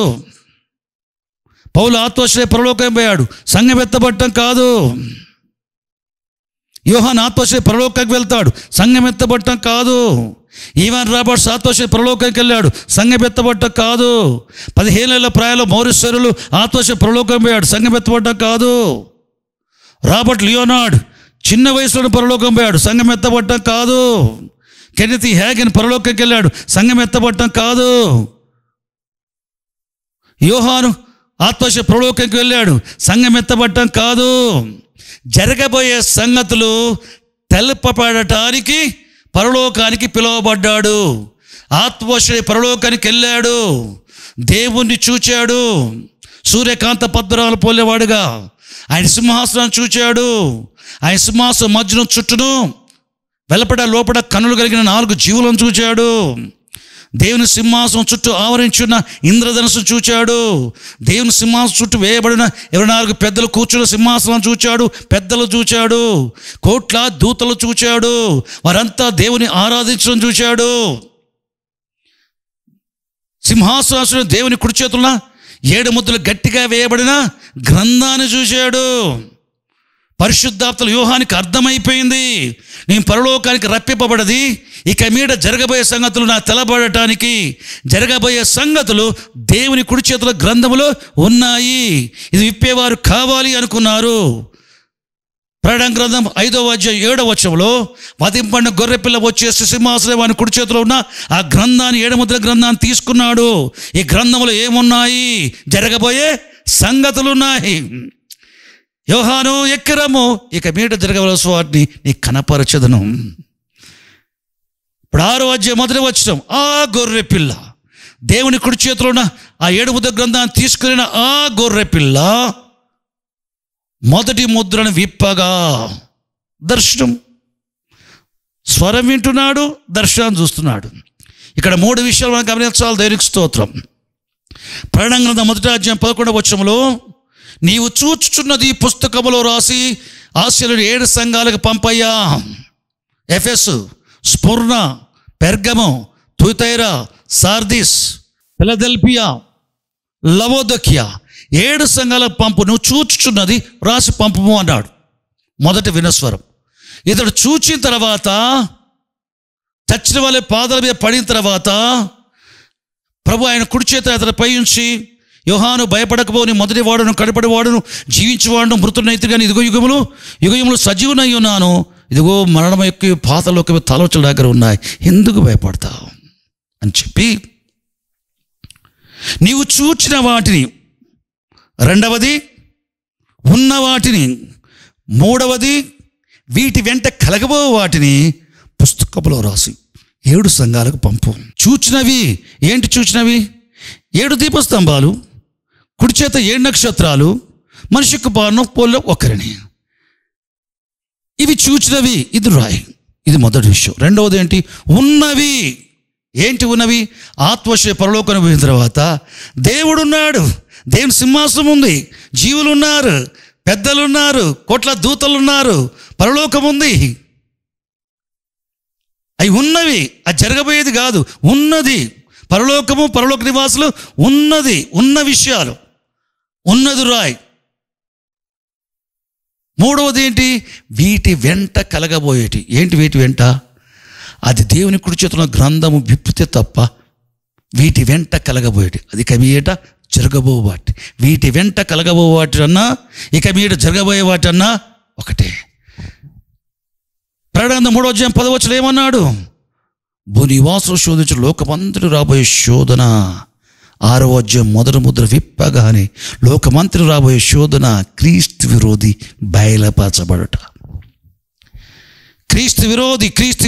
[SPEAKER 2] పౌలు ఆత్మశ్రయ పరలోకం పోయాడు, సంఘం ఎత్తబట్టం కాదు. యోహాను ఆత్మశ్రయ పరలోకానికి వెళ్తాడు, సంఘం ఎత్తబట్టం కాదు. ఈవెన్ రాబర్ట్స్ ఆత్మశ్రయ పరలోకానికి వెళ్ళాడు, సంఘం ఎత్తబట్టం కాదు. 15 ఏళ్ల ప్రాయంలో మౌరిస్వరులు ఆత్మశ్రయ పరలోకం పోయాడు, సంఘం ఎత్తబట్టం కాదు. రాబర్ట్ లియోనార్డ్ చిన్న వయసులో పరలోకం పోయాడు, సంఘం ఎత్తబట్టం కాదు. కెనెత్ హ్యాగన్ పరలోకంకి వెళ్ళాడు, సంఘం ఎత్తబట్టం కాదు. యోహాను ఆత్మశ్రయ పరలోకంకి వెళ్ళాడు, సంఘం ఎత్తబట్టం కాదు. జరగబోయే సంగతులు తెలపబడటానికి పరలోకానికి పిలువబడ్డాడు. ఆత్మశ్రయ పరలోకానికి వెళ్ళాడు, దేవుణ్ణి చూచాడు, సూర్యకాంత పద్మరాలు పోలేవాడుగా. ఆయన సింహాసనాన్ని చూచాడు, ఆయన సింహాసనం మధ్యలో చుట్టూను వెలపడ లోపల కన్నులు కలిగిన 4 జీవులను చూచాడు. దేవుని సింహాసనం చుట్టూ ఆవరించున్న ఇంద్రధనుసు చూచాడు. దేవుని సింహాసనం చుట్టూ వేయబడిన 24 పెద్దలు కూర్చున్న సింహాసనం చూచాడు, పెద్దలు చూచాడు, కోట్ల దూతలు చూచాడు. వారంతా దేవుని ఆరాధించడం చూచాడు. సింహాసనం దేవుని కుడి చేతుల 7 ముద్రలు గట్టిగా వేయబడిన గ్రంథాన్ని చూశాడు. పరిశుద్ధాత్మలు యోహానికి అర్థమైపోయింది, నేను పరలోకానికి రప్పింపబడది, ఇక మీద జరగబోయే సంగతులు నా తెలబడటానికి. జరగబోయే సంగతులు దేవుని కుడి చేతుల గ్రంథములో ఉన్నాయి, ఇది విప్పేవారు కావాలి అనుకున్నారు. ప్రకటన గ్రంథం 5వ అధ్యాయం 7వ వచనంలో వధింపబడిన గొర్రెపిల్ల వచ్చేసి సింహాసనం వాని కుడి చేతిలో ఉన్న ఆ గ్రంథాన్ని, 7 ముద్ర గ్రంథాన్ని తీసుకున్నాడు. ఈ గ్రంథంలో ఏమున్నాయి? జరగబోయే సంగతులు ఉన్నాయి. యోహాను ఎక్కిరము, ఇక మీట జరగవలసిన వాటిని నీ కనపరచదను. ఇప్పుడు 6వ అధ్యాయం 1వ వచనం, ఆ గొర్రె పిల్ల, దేవుని కుడి చేతిలో ఉన్న ఆ 7 ముద్ర గ్రంథాన్ని తీసుకున్న ఆ గొర్రె పిల్ల మొదటి ముద్రను విప్పగా దర్శనం, స్వరం వింటున్నాడు, దర్శనాన్ని చూస్తున్నాడు. ఇక్కడ 3 విషయాలు మనం గమనించాలి. దేవునికి స్తోత్రం. ప్రకటన గ్రంథం 1వ అధ్యాయం 11వ వచనంలో, నీవు చూచుచున్నది పుస్తకములో రాసి ఆసియాలోని 7 సంఘాలకు పంపయ్యా. Ephesus, Smyrna, Pergamum, Thyatira, Sardis, Philadelphia, Laodicea 7 సంఘాలకు పంపు. నువ్వు చూచుచున్నది రాసి పంపము అన్నాడు. మొదటి వినస్వరం. ఇతడు చూచిన తర్వాత, చచ్చిన వాళ్ళ పాదాల మీద పడిన తర్వాత ప్రభు ఆయన కుడి చేత అతనిపై ఉంచి, యోహాను భయపడకపోని మొదటి వాడును కడపడి వాడును జీవించేవాడును మృతునైతే కానీ ఇదిగో యుగములు సజీవునై ఉన్నాను, ఇదిగో మరణం యొక్క పాతాళలోకము తలవచల దగ్గర ఉన్నాయి, ఎందుకు భయపడతావు అని చెప్పి, నీవు చూచిన వాటిని, రెండవది ఉన్న వాటిని, మూడవది వీటి వెంట కలగబో వాటిని పుస్తకంలో రాసి 7 సంఘాలకు పంపు. చూచినవి ఏంటి? చూచినవి 7 దీపస్తంభాలు, కుడి చేత 7 నక్షత్రాలు, మనిషి యొక్క బాణం పోల్లో ఒకరిని. ఇవి చూచినవి, ఇది రాయి. ఇది మొదటి విషయం. రెండవది ఏంటి? ఉన్నవి. ఏంటి ఉన్నవి? ఆత్మశయ పరలోకం పోయిన తర్వాత దేవుడున్నాడు, దేవుని సింహాసనం ఉంది, జీవులు ఉన్నారు, పెద్దలు ఉన్నారు, కోట్ల దూతలు ఉన్నారు, పరలోకం ఉంది. అవి ఉన్నవి, అది జరగబోయేది కాదు, ఉన్నది. పరలోకము, పరలోక నివాసులు ఉన్నది, ఉన్న విషయాలు, ఉన్నది రాయ్. మూడవది ఏంటి? వీటి వెంట కలగబోయేటి. ఏంటి వీటి వెంట? అది దేవుని కుడి చేతున్న గ్రంథము విప్పితే తప్ప వీటి వెంట కలగబోయేటి. అది ఇక మీట జరగబో వాటి, వీటి వెంట కలగబో వాటి అన్నా, ఇక మీట జరగబోయే వాటి అన్నా ఒకటే. ప్రకటన 3వ అధ్యాయం 10వ వచనం ఏమన్నాడు? భూనివాసులు శోధించు లోకమంతటి రాబోయే శోధన. 6వ అధ్యాయం మొదటి ముద్ర విప్పగానే లోకమంతటి రాబోయే శోధన క్రీస్తు విరోధి బయలుపరచబడట. క్రీస్తు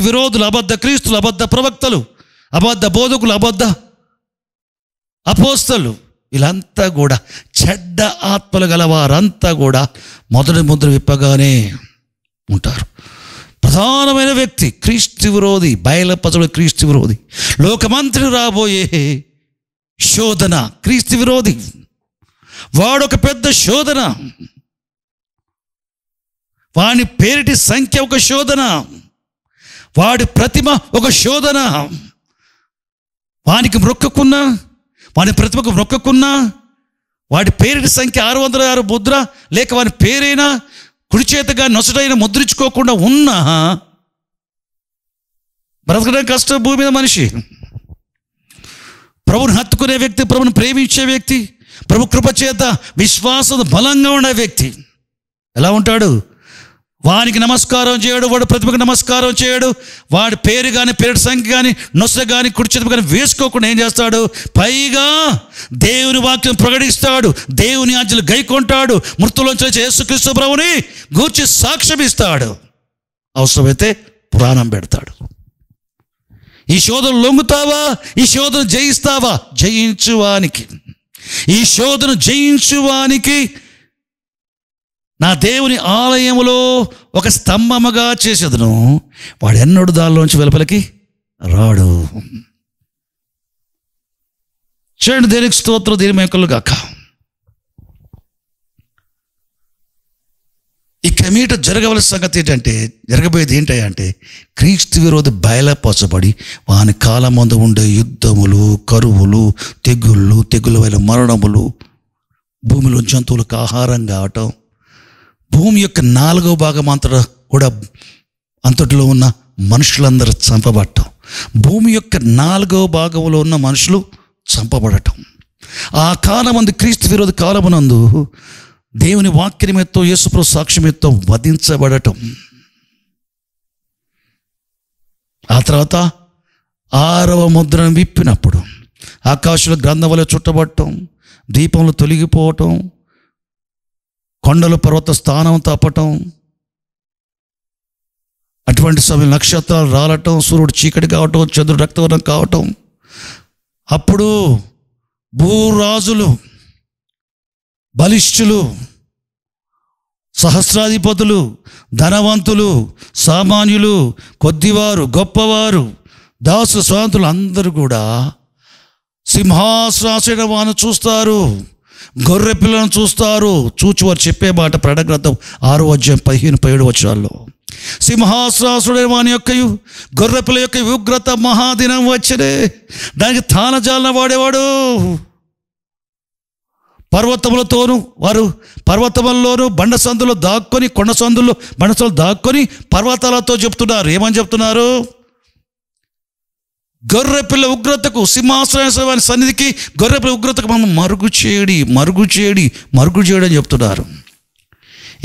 [SPEAKER 2] విరోధులు, అబద్ధ క్రీస్తులు, అబద్ధ ప్రవక్తలు, అబద్ధ బోధకులు, అబద్ధ అపోస్తలు, వీళ్ళంతా కూడా చెడ్డ ఆత్మలు గల వారంతా కూడా మొదటి ముద్ర విప్పగానే ఉంటారు. ప్రధానమైన వ్యక్తి క్రీస్తు విరోధి, బయలుపరచబడే క్రీస్తు విరోధి, లోకమంతటి రాబోయే శోధన క్రీస్తు విరోధి. వాడొక పెద్ద శోధన, వాని పేరిటి సంఖ్య ఒక శోధన, వాడి ప్రతిమ ఒక శోధన. వానికి మొక్కకున్నా, వాని ప్రతిమకు మొక్కకున్నా, వాడి పేరిటి సంఖ్య 666 ముద్ర లేక వాని పేరైనా కుడి చేతగా నొసటైన ముద్రించుకోకుండా ఉన్నా బ్రతకడం కష్టం. భూమి మీద మనిషి ప్రభుని హత్తుకునే వ్యక్తి, ప్రభుని ప్రేమించే వ్యక్తి, ప్రభు కృప చేత విశ్వాసం బలంగా ఉండే వ్యక్తి ఎలా ఉంటాడు? వానికి నమస్కారం చేయడు, వాడు ప్రతిభకు నమస్కారం చేయడు, వాడి పేరు కానీ పేరు సంఖ్య కానీ నొస కానీ కుడి చేతి కానీ వేసుకోకుండా ఏం చేస్తాడు? పైగా దేవుని వాక్యం ప్రకటిస్తాడు, దేవుని ఆజ్ఞలు గైకొంటాడు, మృతుల్లోంచి లేచిన యేసుక్రీస్తు ప్రభువుని గూర్చి సాక్ష్యం ఇస్తాడు, అవసరమైతే పురాణం పెడతాడు. ఈ శోధన లొంగుతావా? ఈ శోధన జయిస్తావా? జయించువానికి, ఈ శోధన జయించువానికి నా దేవుని ఆలయములో ఒక స్తంభముగా చేసేదను, వాడు ఎన్నడూ దానిలోంచి వెలుపలికి రాడు. చూడండి, దేనికి స్తోత్రం, దేని మేకలు గాక. ఇక మీట జరగవలసిన సంగతి ఏంటంటే, జరగబోయేది ఏంటంటే క్రీస్తు విరోధి బయలుపరచబడి వాని కాలం ముందు ఉండే యుద్ధములు, కరువులు, తెగుళ్ళ వల్ల మరణములు, భూమిలో జంతువులకు ఆహారం కావటం, భూమి యొక్క 4వ భాగం అంతటిలో ఉన్న మనుషులందరూ చంపబడటం, భూమి యొక్క 4వ భాగంలో ఉన్న మనుషులు చంపబడటం, ఆ కాలమందు క్రీస్తు విరోధి కాలమునందు దేవుని వాక్యమేతో యేసుప్రభు సాక్ష్యమేతో వధించబడటం, ఆ తర్వాత 6వ ముద్రను విప్పినప్పుడు ఆకాశంలో గ్రంథం వలె చుట్టబడటం, దీపంలో తొలగిపోవటం, కొండలు పర్వత స్థానం తప్పటం, అటువంటి సమయం నక్షత్రాలు రాలటం, సూర్యుడు చీకటి కావటం, చంద్రుడు రక్తవర్ణం కావటం, అప్పుడు భూరాజులు, బలిష్ఠులు, సహస్రాధిపతులు, ధనవంతులు, సామాన్యులు, కొద్దివారు, గొప్పవారు, దాసు స్వాతంత్రులు అందరూ కూడా సింహాసనాసీన వాను చూస్తారు, గొర్రె పిల్లను చూస్తారు. చూచి వారు చెప్పే మాట ప్రకటన గ్రంథం 6వ అధ్యాయం 15-17 వచనాల్లో, సింహాసనాసుడే వాని యొక్కయు గొర్రె పిల్ల యొక్క ఉగ్రత మహాదినం వచ్చనే, దానికి తాళజాలన వాడేవాడు, పర్వతములతోనూ వారు పర్వతములలోనూ బండ సందులో దాక్కొని కొండ సందుల్లో బండ సందులో దాక్కొని పర్వతాలతో చెప్తున్నారు. ఏమని చెప్తున్నారు? గొర్రెపిల్ల ఉగ్రతకు, సింహాసన సన్నిధికి గొర్రెపిల్ల ఉగ్రతకు మనం మరుగు చేయడి అని చెప్తున్నారు.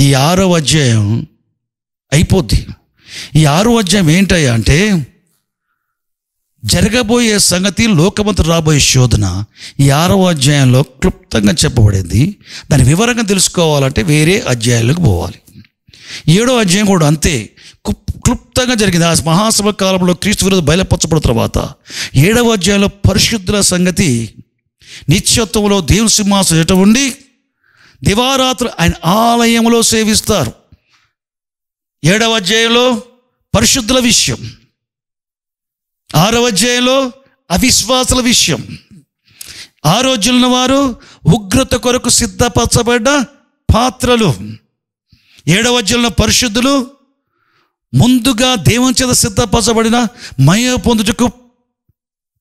[SPEAKER 2] ఈ 6వ అధ్యాయం అయిపోద్ది. ఈ 6వ అధ్యాయం ఏంటయ్యా అంటే జరగబోయే సంగతి, లోకమంతా రాబోయే శోధన ఈ 6వ అధ్యాయంలో క్లుప్తంగా చెప్పబడింది. దాని వివరంగా తెలుసుకోవాలంటే వేరే అధ్యాయాలకు పోవాలి. 7వ అధ్యాయం కూడా అంతే క్లుప్తంగా జరిగింది. ఆ మహాసభ కాలంలో క్రీస్తు విరోధం బయలుపరచబడిన తర్వాత 7వ అధ్యాయంలో పరిశుద్ధుల సంగతి, నిత్యత్వంలో దేవుని సింహాసనం ఎట ఉండి దివారాత్రులు ఆయన ఆలయంలో సేవిస్తారు. 7వ అధ్యాయంలో పరిశుద్ధుల విషయం, 6వ అధ్యాయంలో అవిశ్వాసుల విషయం. 6వ అధ్యాయంలో వారు ఉగ్రత కొరకు సిద్ధపరచబడ్డ పాత్రలు. 7వ అధ్యాయంలో పరిశుద్ధులు ముందుగా దేవుని చేత సిద్ధపరచబడిన మహిమ పొందుటకు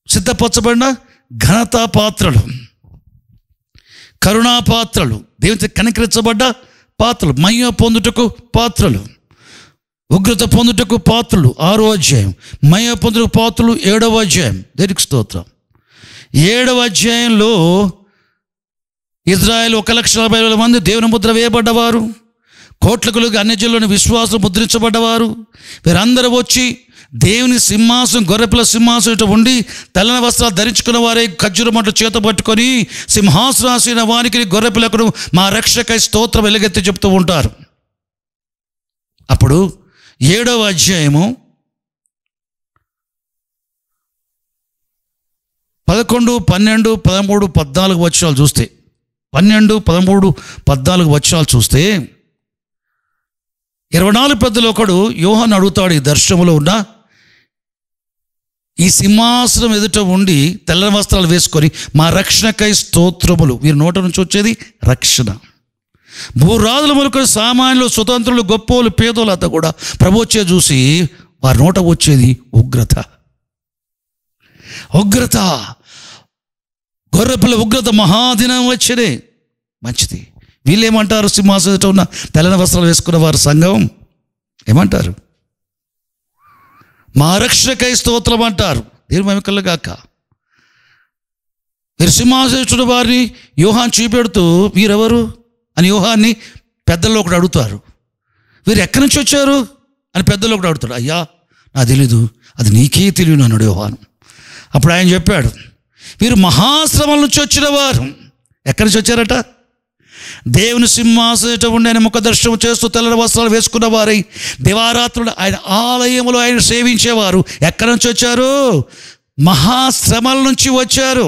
[SPEAKER 2] సిద్ధపరచబడిన ఘనతా పాత్రలు, కరుణా పాత్రలు, దేవుని చేత కనికరించబడ్డ పాత్రలు, మహిమ పొందుటకు పాత్రలు, ఉగ్రత పొందుటకు పాత్రలు 6వ అధ్యాయం, మహిమ పొందుటకు పాత్రలు 7వ అధ్యాయం. దేనికి స్తోత్రం. 7వ అధ్యాయంలో ఇజ్రాయేల్ 1,40,000 మంది దేవుని ముద్ర వేయబడ్డవారు, కోట్లకులుగా అన్యజనులను విశ్వాసం ముద్రించబడ్డవారు. వీరందరూ వచ్చి దేవుని సింహాసనం, గొర్రెపిల్ల సింహాసనం ఇటు ఉండి తెల్లని వస్త్రాలు ధరించుకున్న వారే ఖర్జూర మంటలు చేత పట్టుకొని సింహాసనాసీన వారికి గొర్రెపిల్లకు మా రక్షకై స్తోత్రం ఎలుగెత్తి చెప్తూ ఉంటారు. అప్పుడు 7వ అధ్యాయము 11, 12, 13, 14 వచనాలు చూస్తే 12, 13, 14 వచనాలు చూస్తే 24 పెద్దలు ఒకడు యోహాను అడుగుతాడు, ఈ దర్శనములో ఉన్న ఈ సింహాసనం ఎదుట ఉండి తెల్లని వస్త్రాలు వేసుకొని మా రక్షణకై స్తోత్రములు. వీరి నోట నుంచి వచ్చేది రక్షణ. భూరాజుల మొదలుకొని సామాన్యులు, స్వతంత్రులు, గొప్పోలు, పేదోలు అంతా కూడా ప్రభు వచ్చే చూసి వారి నోట వచ్చేది ఉగ్రత. గొర్రెపిల్ల ఉగ్రత మహాదినం వచ్చేదే. మంచిది. వీళ్ళు ఏమంటారు? సింహాసనం ఉన్న తెల్లని వస్త్రాలు వేసుకున్న వారి సంఘం ఏమంటారు? మా రక్షకై స్తోత్రం అంటారు. దేవుని మహిమ కలుగాక. వీరు సింహాసనం వారిని యోహాను చూపెడుతూ వీరెవరు అని యోహాన్ని పెద్దల్లో ఒకటి అడుగుతారు. వీరు ఎక్కడి నుంచి వచ్చారు అని పెద్దల్లో ఒకటి అడుగుతాడు. అయ్యా నాకు తెలీదు, అది నీకే తెలియను అన్నాడు యోహాను. అప్పుడు ఆయన చెప్పాడు, వీరు మహాశ్రమల నుంచి వచ్చిన వారు. ఎక్కడి నుంచి వచ్చారట? దేవుని సింహాసనం ఉండి ఆయన ముఖ దర్శనం చేస్తూ తెల్లని వస్త్రాలు వేసుకున్న వారై దివారాత్రులు ఆయన ఆలయంలో ఆయన సేవించేవారు. ఎక్కడి నుంచి వచ్చారు? మహాశ్రమల నుంచి వచ్చారు.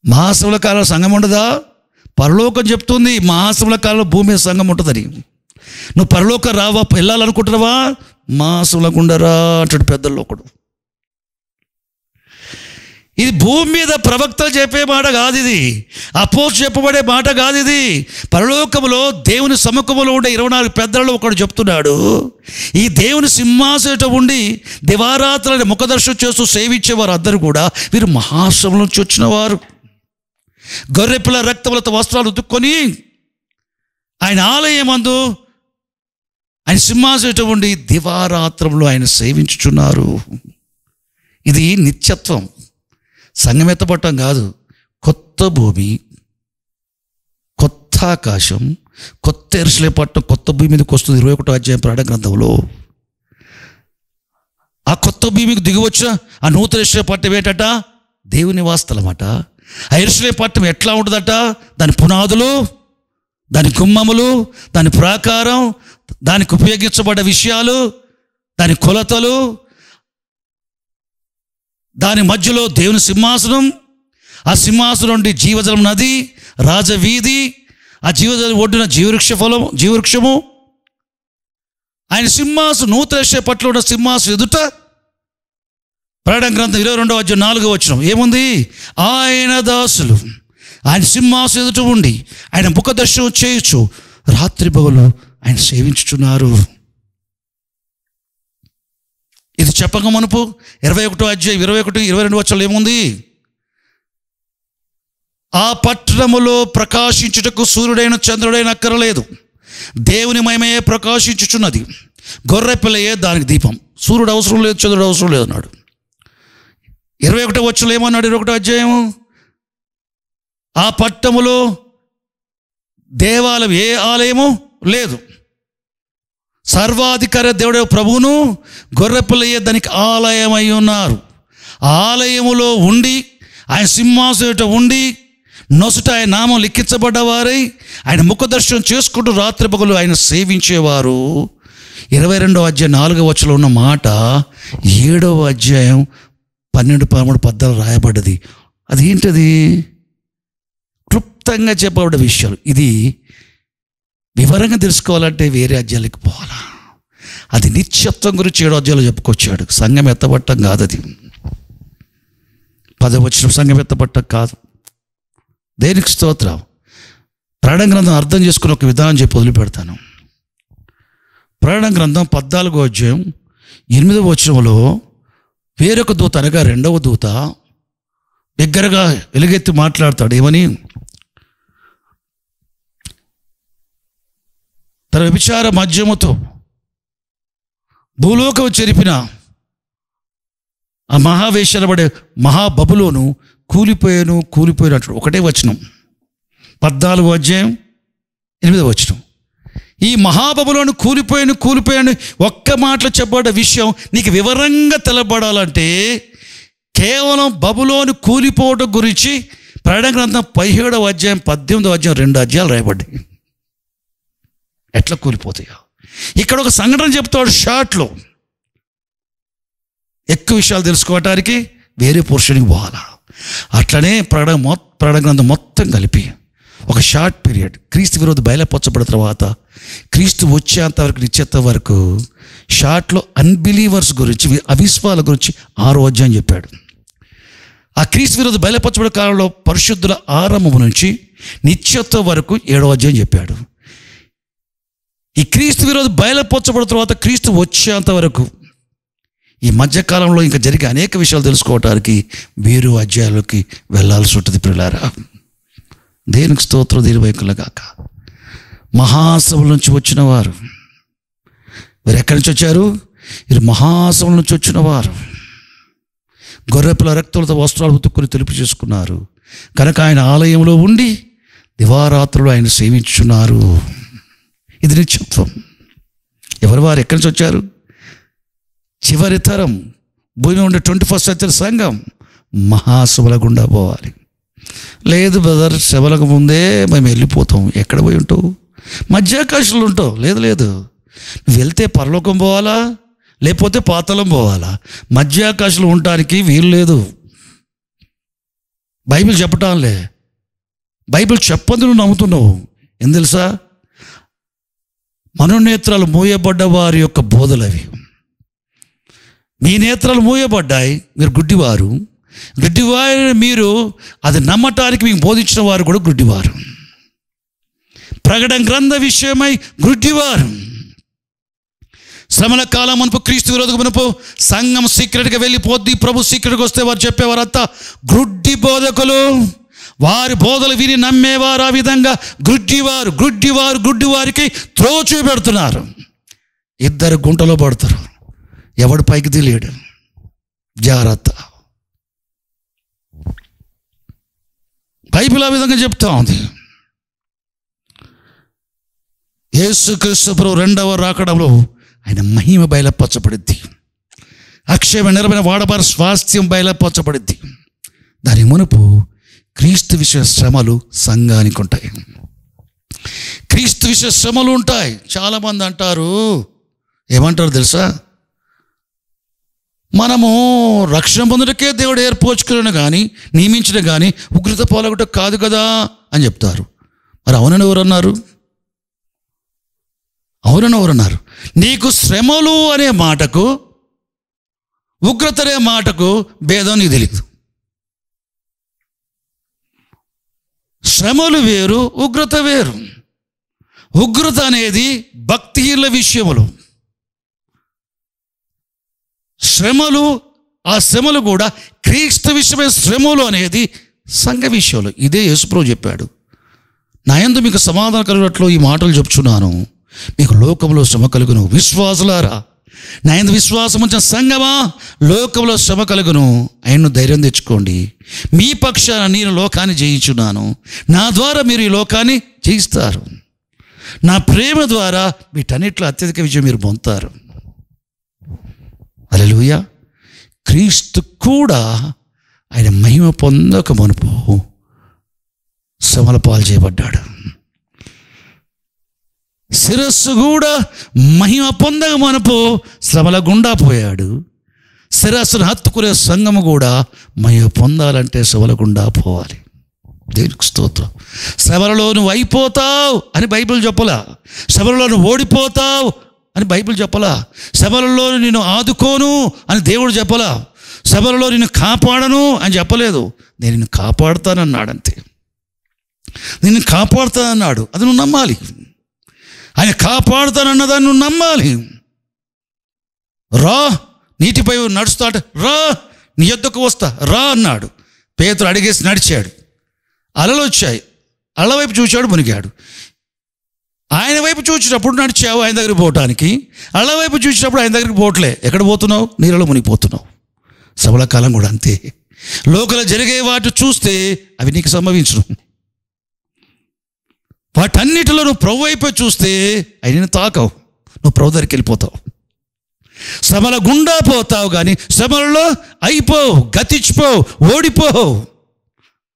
[SPEAKER 2] మహాశ్రమల కాలంలో సంఘం ఉండదా? పరలోకం చెప్తుంది మహాశ్రమల కాలంలో భూమి మీద సంఘం ఉంటుందని. నువ్వు పరలోకం రావా, వెళ్ళాలనుకుంటున్నావా? మహాశ్రమల గుండరా అంటాడు పెద్దల్లో ఒకడు. ఇది భూమి మీద ప్రవక్తలు చెప్పే మాట కాదు, ఇది అపోస్తలులు చెప్పబడే మాట కాదు. ఇది పరలోకములో దేవుని సముఖములో ఉండే 24 పెద్దలలో ఒకడు చెప్తున్నాడు, ఈ దేవుని సింహాసనం ఉండి దివారాత్రులని ముఖదర్శనం చేస్తూ సేవించేవారు అందరూ కూడా వీరు మహాశ్రమం నుంచి వచ్చిన వారు. గొర్రెపిల్ల రక్తములతో వస్త్రాలు ఉతుక్కొని ఆయన ఆలయమందు ఆయన సింహాసనం ఉండి దివారాత్రంలో ఆయన సేవించుచున్నారు. ఇది నిత్యత్వం, సంఘం ఎత్తపట్టం కాదు. కొత్త భూమి, కొత్త ఆకాశం, కొత్త యెరూషలేము పట్టణం కొత్త భూమి మీదకి వస్తుంది. 21వ అధ్యాయం ప్రకటన గ్రంథంలో ఆ కొత్త భూమికి దిగివచ్చిన ఆ నూతన యెరూషలేము పట్టణం ఏంటట? దేవుని వాస్తలమట. ఆ యెరూషలేము పట్టణం ఎట్లా ఉంటుందట? దాని పునాదులు, దాని గుమ్మములు, దాని ప్రాకారం, దానికి ఉపయోగించబడ్డ విషయాలు, దాని కొలతలు, దాని మధ్యలో దేవుని సింహాసనం, ఆ సింహాసనం నుండి జీవజలం నది, రాజవీధి, ఆ జీవజలం ఒడ్డున జీవవృక్షము, ఆయన సింహాసనం నూతన యెరూషలేము పట్ల ఉన్న సింహాసనం ఎదుట ప్రకటన గ్రంథం 22వ అధ్యాయం 4వ వచనం ఏముంది? ఆయన దాసులు ఆయన సింహాసనం ఎదుట ఉండి ఆయన ముఖ దర్శనం చేయొచ్చు రాత్రి పగలు ఆయన సేవించుచున్నారు. ఇది చెప్పక మునుపు 21వ అధ్యాయం 21, 22 వచనాలు ఏముంది? ఆ పట్టణములో ప్రకాశించుటకు సూర్యుడైన చంద్రుడైన అక్కరలేదు, దేవుని మహిమయే ప్రకాశించుచున్నది, గొర్రెపిల్లయే దానికి దీపం. సూర్యుడు అవసరం లేదు, చంద్రుడు అవసరం లేదు అన్నాడు. 21వ వచనంలో ఏమన్నాడు? 21వ అధ్యాయము, ఆ పట్టణములో దేవాలయం, ఏ ఆలయము లేదు, సర్వాధికారి దేవుడు ప్రభువును గొర్రెపిల్లయే దానికి ఆలయమై ఉన్నారు. ఆలయములో ఉండి ఆయన సింహాసనం ఉండి నొసట ఆయన నామం లిఖించబడ్డవారై ఆయన ముఖదర్శనం చేసుకుంటూ రాత్రి పగలు ఆయన సేవించేవారు. 22వ అధ్యాయం 4వ వచనంలో ఉన్న మాట 7వ అధ్యాయం 12, 13, 14 రాయబడ్డది. అది ఏంటది? క్లుప్తంగా చెప్పబడ్డ విషయాలు. ఇది వివరంగా తెలుసుకోవాలంటే వేరే అధ్యాయాలకు పోవాలా. అది నిత్యత్వం గురించి 7వ అధ్యాయంలో చెప్పుకొచ్చాడు. సంఘం ఎత్తబట్టం కాదు, అది 10వ వచనం సంఘం ఎత్తబట్టం కాదు. దేనికి స్తోత్రం. ప్రకటన గ్రంథం అర్థం చేసుకుని ఒక విధానం చెప్పి వదిలిపెడతాను. ప్రకటన గ్రంథం 14వ అధ్యాయం 8వ వచనంలో వేరొక దూత, అనగా 2వ దూత దగ్గరగా ఎలుగెత్తి మాట్లాడతాడు. ఏమని? తన వ్యభిచార మద్యముతో భూలోకం చెరిపిన ఆ మహావేశ్యనబడే మహాబబులోను కూలిపోయినట్టు ఒకటే వచనం. 14వ అధ్యాయం 8వ వచనం. ఈ మహాబబులోను కూలిపోయాను ఒక్క మాటలో చెప్పబడ్డ విషయం నీకు వివరంగా తెలబడాలంటే కేవలం బబులోను కూలిపోవడం గురించి ప్రకటన గ్రంథం 17వ అధ్యాయం 18వ అధ్యాయం 2 అధ్యాయాలు రాయబడ్డాయి. ఎట్లా కూలిపోతాయో ఇక్కడ ఒక సంఘటన చెప్తాడు షార్ట్లో. ఎక్కువ విషయాలు తెలుసుకోవటానికి వేరే పోర్షన్కి పోవాలా. అట్లనే ప్రకటన గ్రంథం మొత్తం కలిపి ఒక షార్ట్ పీరియడ్, క్రీస్తు విరోధి బయలుపరచబడిన తర్వాత క్రీస్తు వచ్చేంత వరకు, నిశ్చేత వరకు షార్ట్లో అన్బిలీవర్స్ గురించి, అవిశ్వాల గురించి 6వ అధ్యాయం చెప్పాడు. ఆ క్రీస్తు విరోధి బయలుపరచబడిన కాలంలో పరిశుద్ధుల ఆరంభం నుంచి నిశ్చేత వరకు 7వ అధ్యాయం చెప్పాడు. ఈ క్రీస్తు విరోధి బయలుపరచబడిన తర్వాత క్రీస్తు వచ్చేంత వరకు ఈ మధ్యకాలంలో ఇంకా జరిగే అనేక విషయాలు తెలుసుకోవటానికి వేరు అధ్యాయాలకి వెళ్ళాల్సి ఉంటుంది. ప్రియులారా, దేనికి స్తోత్రం, దీని వైకులగాక. మహాసభల నుంచి వచ్చిన వారు, వీరు ఎక్కడి నుంచి వచ్చారు? వీరు మహాసభల నుంచి వచ్చిన వారు. గొర్రెపిల్ల రక్తులతో వస్త్రాలు ఉతుక్కుని తెలుపు చేసుకున్నారు కనుక ఆయన ఆలయంలో ఉండి దివారాత్రులు ఆయన సేవించున్నారు. ఇది నిత్యత్వం. ఎవరు వారు? ఎక్కడి నుంచి వచ్చారు? చివరి తరం, భూమి ఉండే 21st century సంఘం మహాసభల గుండా పోవాలి. లేదు బ్రదర్, సభలకు ముందే మేము వెళ్ళిపోతాం. ఎక్కడ పోయి ఉంటావు? మధ్యాకాశంలో ఉంటావు. లేదు, నువ్వు వెళ్తే పరలోకం పోవాలా, లేకపోతే పాతాళం పోవాలా. మధ్యాకాశంలో ఉండటానికి వీలు లేదు. బైబిల్ చెప్పటాంలే, బైబిల్ చెప్పంది నువ్వు నమ్ముతున్నావు. ఏం తెలుసా? మనోనేత్రాలు మూయబడ్డ వారి యొక్క బోధలు అవి. మీ నేత్రాలు మూయబడ్డాయి, మీరు గుడ్డివారు. మీరు అది నమ్మటానికి మీకు బోధించిన వారు కూడా గుడ్డివారు. ప్రకటన గ్రంథ విషయమై గుడ్డివారు. శ్రమల కాలం మనపు క్రీస్తు విరోధకు మనపు సంఘం సీక్రెట్గా వెళ్ళిపోద్ది. ప్రభు సీక్రెట్గా వస్తే వారు చెప్పేవారంతా గుడ్డి బోధకులు. వారి బోధలు విని నమ్మేవారు. ఆ విధంగా గుడ్డివారికి త్రోచు పెడుతున్నారు. 2 గుంటలో పడతారు, ఎవడు పైకి తెలియడు. జాగ్రత్త. బైబిల్ ఆ విధంగా చెప్తా ఉంది. యేసుక్రీస్తు ప్రభు 2వ రాకడలో ఆయన మహిమ బయలుపరచబడిద్ది. అక్షయమైన నిరమైన వాడబార స్వాస్థ్యం బయలుపరచబడిద్ది. దాని మునుపు క్రీస్తు విషయ శ్రమలు సంఘానికి ఉంటాయి. క్రీస్తు విషయ శ్రమలు ఉంటాయి. చాలామంది అంటారు, ఏమంటారు తెలుసా? మనము రక్షణ పొందుటకే దేవుడు ఏర్పరచుకున్న కానీ, నియమించిన కానీ ఉగ్రత పోలగొట్ట కాదు కదా అని చెప్తారు. మరి అవునని ఎవరన్నారు? నీకు శ్రమలు అనే మాటకు, ఉగ్రత అనే మాటకు భేదం నీకు తెలియదు. శ్రమలు వేరు, ఉగ్రత వేరు. ఉగ్రత అనేది భక్తిహీనుల విషయములు. శ్రమలు, ఆ శ్రమలు కూడా క్రీస్తు విషయమైన శ్రమలు అనేది సంఘ విషయంలో ఇదే యేసుప్రభువు చెప్పాడు. నా యందు మీకు సమాధానం కలిగినట్లు ఈ మాటలు చెప్తున్నాను, మీకు లోకంలో శ్రమ కలుగును. విశ్వాసులారా, నా యందు విశ్వాసం ఉంచిన సంఘమా, లోకంలో శ్రమ కలుగును, ఆయన్ను ధైర్యం తెచ్చుకోండి. మీ పక్షాన నేను లోకాన్ని జయించున్నాను, నా ద్వారా మీరు ఈ లోకాన్ని జయిస్తారు. నా ప్రేమ ద్వారా వీటన్నిటిలో అత్యధిక విజయం మీరు పొందుతారు. హల్లెలూయా. క్రీస్తు కూడా ఆయన మహిమ పొందక మునుపు శ్రమల పాలు చేయబడ్డాడు. శిరస్సు కూడా మహిమ పొందక మునుపు శ్రమల గుండా పోయాడు. శిరస్సును హత్తుకునే సంఘము కూడా మహిమ పొందాలంటే శ్రమల గుండా పోవాలి. దేవునికి స్తోత్రం. శ్రమలలో నువ్వు అయిపోతావు అని బైబిల్ చెప్పలా, శ్రమలలో నువ్వు ఓడిపోతావు అని బైబిల్ చెప్పలా, శ్రమలలో నేను ఆదుకోను అని దేవుడు చెప్పలా, శ్రమలలో నిన్ను కాపాడను అని చెప్పలేదు. నేను నిన్ను కాపాడుతానన్నాడంతే. నిన్ను కాపాడుతానన్నాడు, అది నువ్వు నమ్మాలి. ఆయన కాపాడుతానన్నదాన్ని నువ్వు నమ్మాలి. రా, నీటిపై నడుస్తాట, రా నీ యొద్దకు వస్తా రా అన్నాడు. పేతురు అడిగేసి నడిచాడు. అలలు వచ్చాయి, అలల వైపు చూశాడు, మునిగాడు. ఆయన వైపు చూసినప్పుడు నడిచావు ఆయన దగ్గరికి పోవటానికి, అలల వైపు చూసినప్పుడు ఆయన దగ్గరికి పోవట్లే. ఎక్కడ పోతున్నావు? నీళ్ళలో మునిగిపోతున్నావు. శ్రమల కాలం కూడా అంతే. లోకల జరిగే వాటి చూస్తే అవి నీకు సంభవించను. వాటన్నిటిలో నువ్వు ప్రభు వైపు చూస్తే అవి నేను తాకవు, నువ్వు ప్రభు దగ్గరికి వెళ్ళిపోతావు. శ్రమల గుండా పోతావు, కానీ శ్రమలలో అయిపోవు, గతించిపోవు, ఓడిపోవు.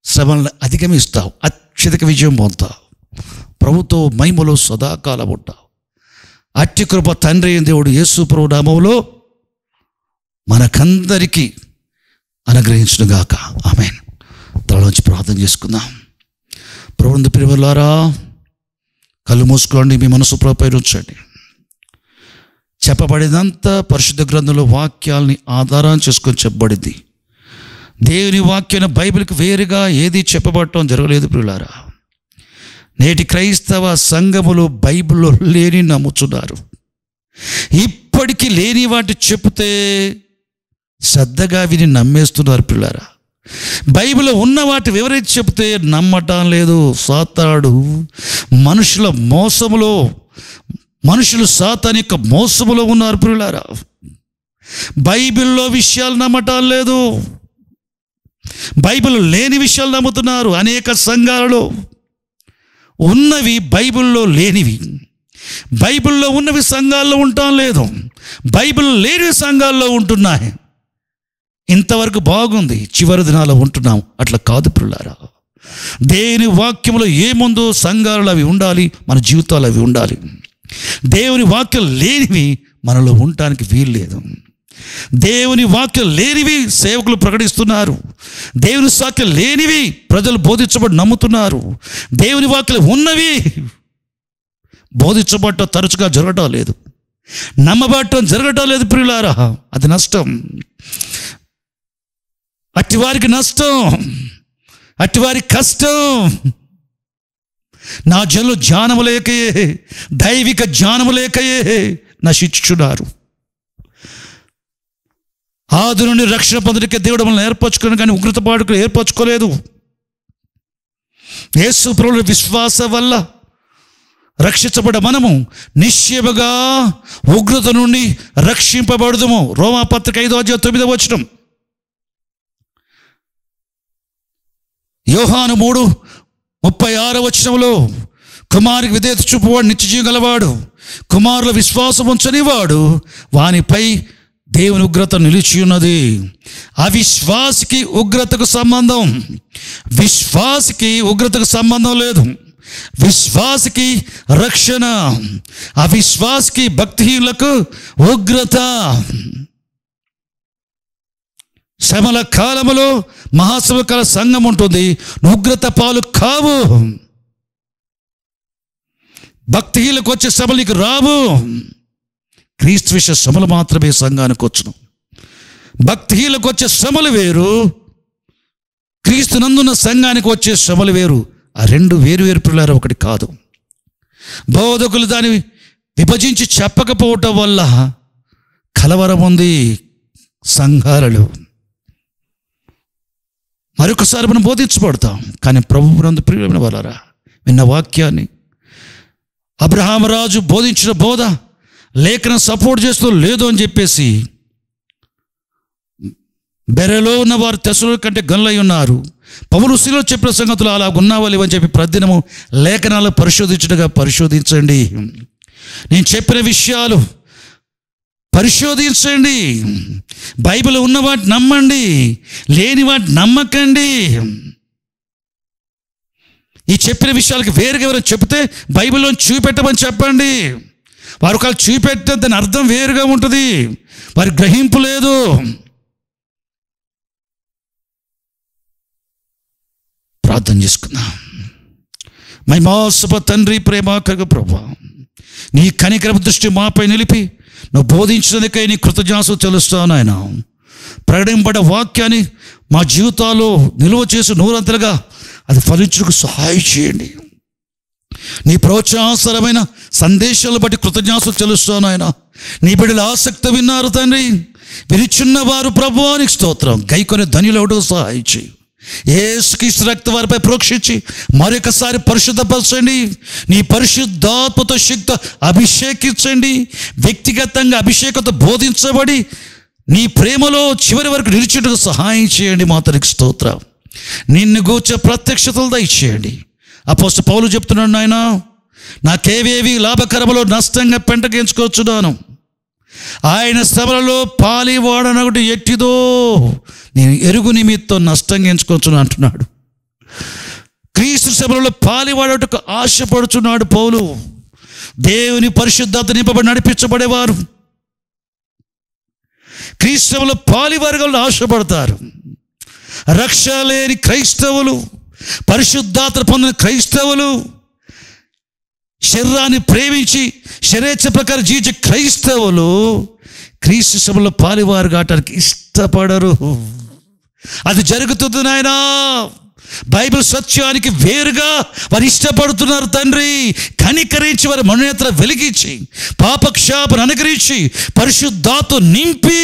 [SPEAKER 2] శ్రమలను అధిగమిస్తావు, అత్యధిక విజయం పొందుతావు, ప్రభుతో మహిమలో సదాకాలం ఉంటావు. అట్టి కృప తండ్రి అయిన దేవుడు యేసు ప్రభు నామములో మనకందరికీ అనుగ్రహించునుగాక. ఆమేన్. తలలోంచి ప్రార్థన చేసుకుందాం. ప్రభువునందు ప్రియలారా, కళ్ళు మూసుకోండి, మీ మనసు ప్రభుపై ఉంచండి. చెప్పబడినంతా పరిశుద్ధ గ్రంథంలో వాక్యాలని ఆధారం చేసుకొని చెప్పబడింది. దేవుని వాక్యాన్ని బైబిల్కి వేరుగా ఏది చెప్పబడటం జరగలేదు ప్రియులారా. నేటి క్రైస్తవ సంఘములు బైబిల్లో లేని నమ్ముతున్నారు. ఇప్పటికీ లేని వాటి చెప్తే శ్రద్ధగా విని నమ్మేస్తున్నారు ప్రియులారా. బైబిల్లో ఉన్న వాటి వివరించి చెప్తే నమ్మటం లేదు. సాతాడు మనుషుల మోసములో, మనుషులు సాతాను యొక్క మోసములో ఉన్నారు ప్రియులారా. బైబిల్లో విషయాలు నమ్మటం లేదు, బైబిల్ లేని విషయాలు నమ్ముతున్నారు. అనేక సంఘాలలో ఉన్నవి బైబిల్లో లేనివి, బైబిల్లో ఉన్నవి సంఘాల్లో ఉండటం లేదు, బైబిల్ లేని సంఘాల్లో ఉంటున్నాయి. ఇంతవరకు బాగుంది, చివరి దినాల్లో ఉంటున్నాం. అట్లా కాదు ప్రియులారా. దేవుని వాక్యంలో ఏముందో సంఘాలలో అవి ఉండాలి, మన జీవితాలు అవి ఉండాలి. దేవుని వాక్యం లేనివి మనలో ఉండటానికి వీలు లేదు. దేవుని వాక్యం లేనివి సేవకులు ప్రకటిస్తున్నారు, దేవుని వాక్యం లేనివి ప్రజలు బోధించబడి నమ్ముతున్నారు. దేవుని వాక్యం ఉన్నవి బోధించబడటం తరచుగా జరగటం లేదు, నమ్మబడటం జరగటం లేదు ప్రియులారా. అది నష్టం, అట్టివారికి నష్టం, అట్టివారికి కష్టం. నా జనులు జ్ఞానము లేకయే, దైవిక జ్ఞానము లేకయే నశించుచున్నారు. ఆది నుండి రక్షణ పొందడానికి దేవుడు మనల్ని ఏర్పరచుకుని, కానీ ఉగ్రత పాటుకు ఏర్పరచుకోలేదు. యేసు ప్రభువుల విశ్వాస వల్ల రక్షించబడ్డ మనము నిశ్చయముగా ఉగ్రత నుండి రక్షింపబడదుము. రోమాపత్రిక 5:9. యోహాను 3:36 కుమారునికి విధేయత చూపువాడు నిత్యజీవం గలవాడు, కుమారుల విశ్వాసం ఉంచనివాడు వానిపై దేవుని ఉగ్రత నిలిచి ఉన్నది. అవిశ్వాసికి ఉగ్రతకు సంబంధం, విశ్వాసికి ఉగ్రతకు సంబంధం లేదు. విశ్వాసికి రక్షణ, అవిశ్వాసికి భక్తిహీనులకు ఉగ్రత. శ్రమల కాలములో మహాశ్రమ కాల సంఘం ఉంటుంది, ఉగ్రత పాలు కావు. భక్తిహీనులకు వచ్చే శ్రమలు నీకు రావు. క్రీస్తు విషయ శ్రమలు మాత్రమే సంఘానికి వచ్చును. భక్తిహీనులకు వచ్చే శ్రమలు వేరు, క్రీస్తు నందున్న సంఘానికి వచ్చే శ్రమలు వేరు. ఆ రెండు వేరు వేరు పిల్లలు ఒకటి కాదు. బోధకులు దాన్ని విభజించి చెప్పకపోవటం వల్ల కలవరం ఉంది సంఘాలలో. మరొకసారి మనం బోధించబడతాం. కానీ ప్రభువునందు ప్రియమైన వారలారా, విన్న వాక్యాన్ని అబ్రహాము రాజు బోధించిన బోధ లేఖనం సపోర్ట్ చేస్తూ లేదు అని చెప్పేసి బెరలో ఉన్న వారు తెసలో కంటే గనులై ఉన్నారు. పౌలు శిలో చెప్పిన సంగతులు అలా ఉన్నావా లేవని చెప్పి ప్రతిదినము లేఖనాలు పరిశోధించండి. నేను చెప్పిన విషయాలు పరిశోధించండి. బైబిల్ ఉన్న వాటిని నమ్మండి, లేని వాటిని నమ్మకండి. ఈ చెప్పిన విషయాలకి వేరుగా ఎవరైనా చెప్తే బైబిల్లో చూపెట్టమని చెప్పండి. వారు ఒకవేళ చూపెట్టే దాని అర్థం వేరుగా ఉంటుంది, వారి గ్రహింపు లేదు. ప్రార్థన చేసుకుందాం. మహిమాసభ తండ్రి, ప్రేమాకరగ ప్రభువా, నీ కనికరపు దృష్టి మాపై నిలిపి నువ్వు బోధించినందుకై నీ కృతజ్ఞతలు చెల్లిస్తాను ఆయన. ప్రకటింపబడ్డ వాక్యాన్ని మా జీవితాల్లో నిల్వ చేసి నూరంతలుగా అది ఫలించుటకు సహాయం చేయండి. నీ ప్రోత్సాహకరమైన సందేశాలను బట్టి కృతజ్ఞతలు చెల్లిస్తాను ఆయన. నీ బిడ్డలు ఆసక్తి విన్నారు తండ్రి, విరిచున్న వారు ప్రభువానికి స్తోత్రం. గైకొని ధన్యులవుటూ సహాయం చేయి. యేసుక్రీస్తు రక్తం వారిపై ప్రోక్షించి మరొకసారి పరిశుద్ధపరచండి. నీ పరిశుద్ధాత్మతో శక్తి అభిషేకించండి. వ్యక్తిగతంగా అభిషేకంతో బోధించబడి నీ ప్రేమలో చివరి వరకు నిలిచేటకు సహాయం చేయండి. మా తనకి స్తోత్రం. నిన్ను గూర్చే ప్రత్యక్షతలు దయచేయండి. అపోస్తలుడు పౌలు చెప్తున్నాడు, నాయన నాకేవేవి లాభకరములో నష్టంగా పెంటగించుకొచ్చున్నాను, ఆయన శ్రమలలో పాలివాడనొకటి ఎట్టిదో నేను ఎరుగు నిమిత్తం నష్టంగా ఎంచుకోవచ్చును అంటున్నాడు. క్రీస్తు శ్రమలలో పాలివాడటకు ఆశపడుచున్నాడు పౌలు. దేవుని పరిశుద్ధత నింపబడి నడిపించబడేవారు క్రీస్తు శ్రమలో పాలివారుగా ఆశపడతారు. రక్షణ లేని క్రైస్తవులు, పరిశుద్ధాత్మ పొందిన క్రైస్తవులు, శరీరాన్ని ప్రేమించి శరీరేచ్ఛ ప్రకారం జీవించే క్రైస్తవులు క్రీస్తు శ్రమలో పాలివారు కావటానికి ఇష్టపడరు. అది జరుగుతుంది నాయనా. బైబిల్ సత్యానికి వేరుగా వారు ఇష్టపడుతున్నారు తండ్రి. కనికరించి వారి మనోనేత్ర వెలిగించి పాపక్షాపను అనుగ్రహించి పరిశుద్ధాత్మ నింపి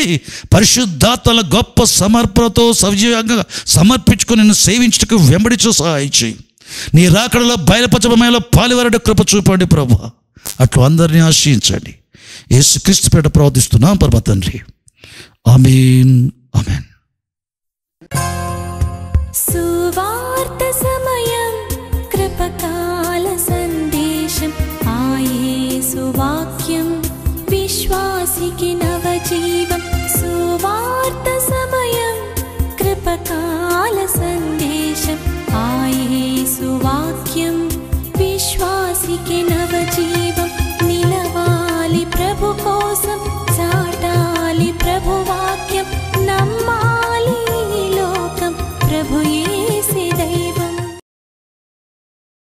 [SPEAKER 2] పరిశుద్ధాత్మల గొప్ప సమర్పణతో సజీవంగా సమర్పించుకొని నిన్ను సేవించటకు వెంబడించు సహాయం చేయి. నీ రాకడలో బయలుపరచబడలో పాలివారుడు కృప చూపండి ప్రభు. అట్లు అందరినీ ఆశీర్వదించండి. యేసుక్రీస్తు పేరిట ప్రార్థిస్తున్నాం పరమ తండ్రి. ఆమేన్, ఆమేన్.
[SPEAKER 1] సువార్త సమయం, కృపకాల సందేశం, ఆ యేసు వాక్యం విశ్వాసికి నవజీవం. సువార్త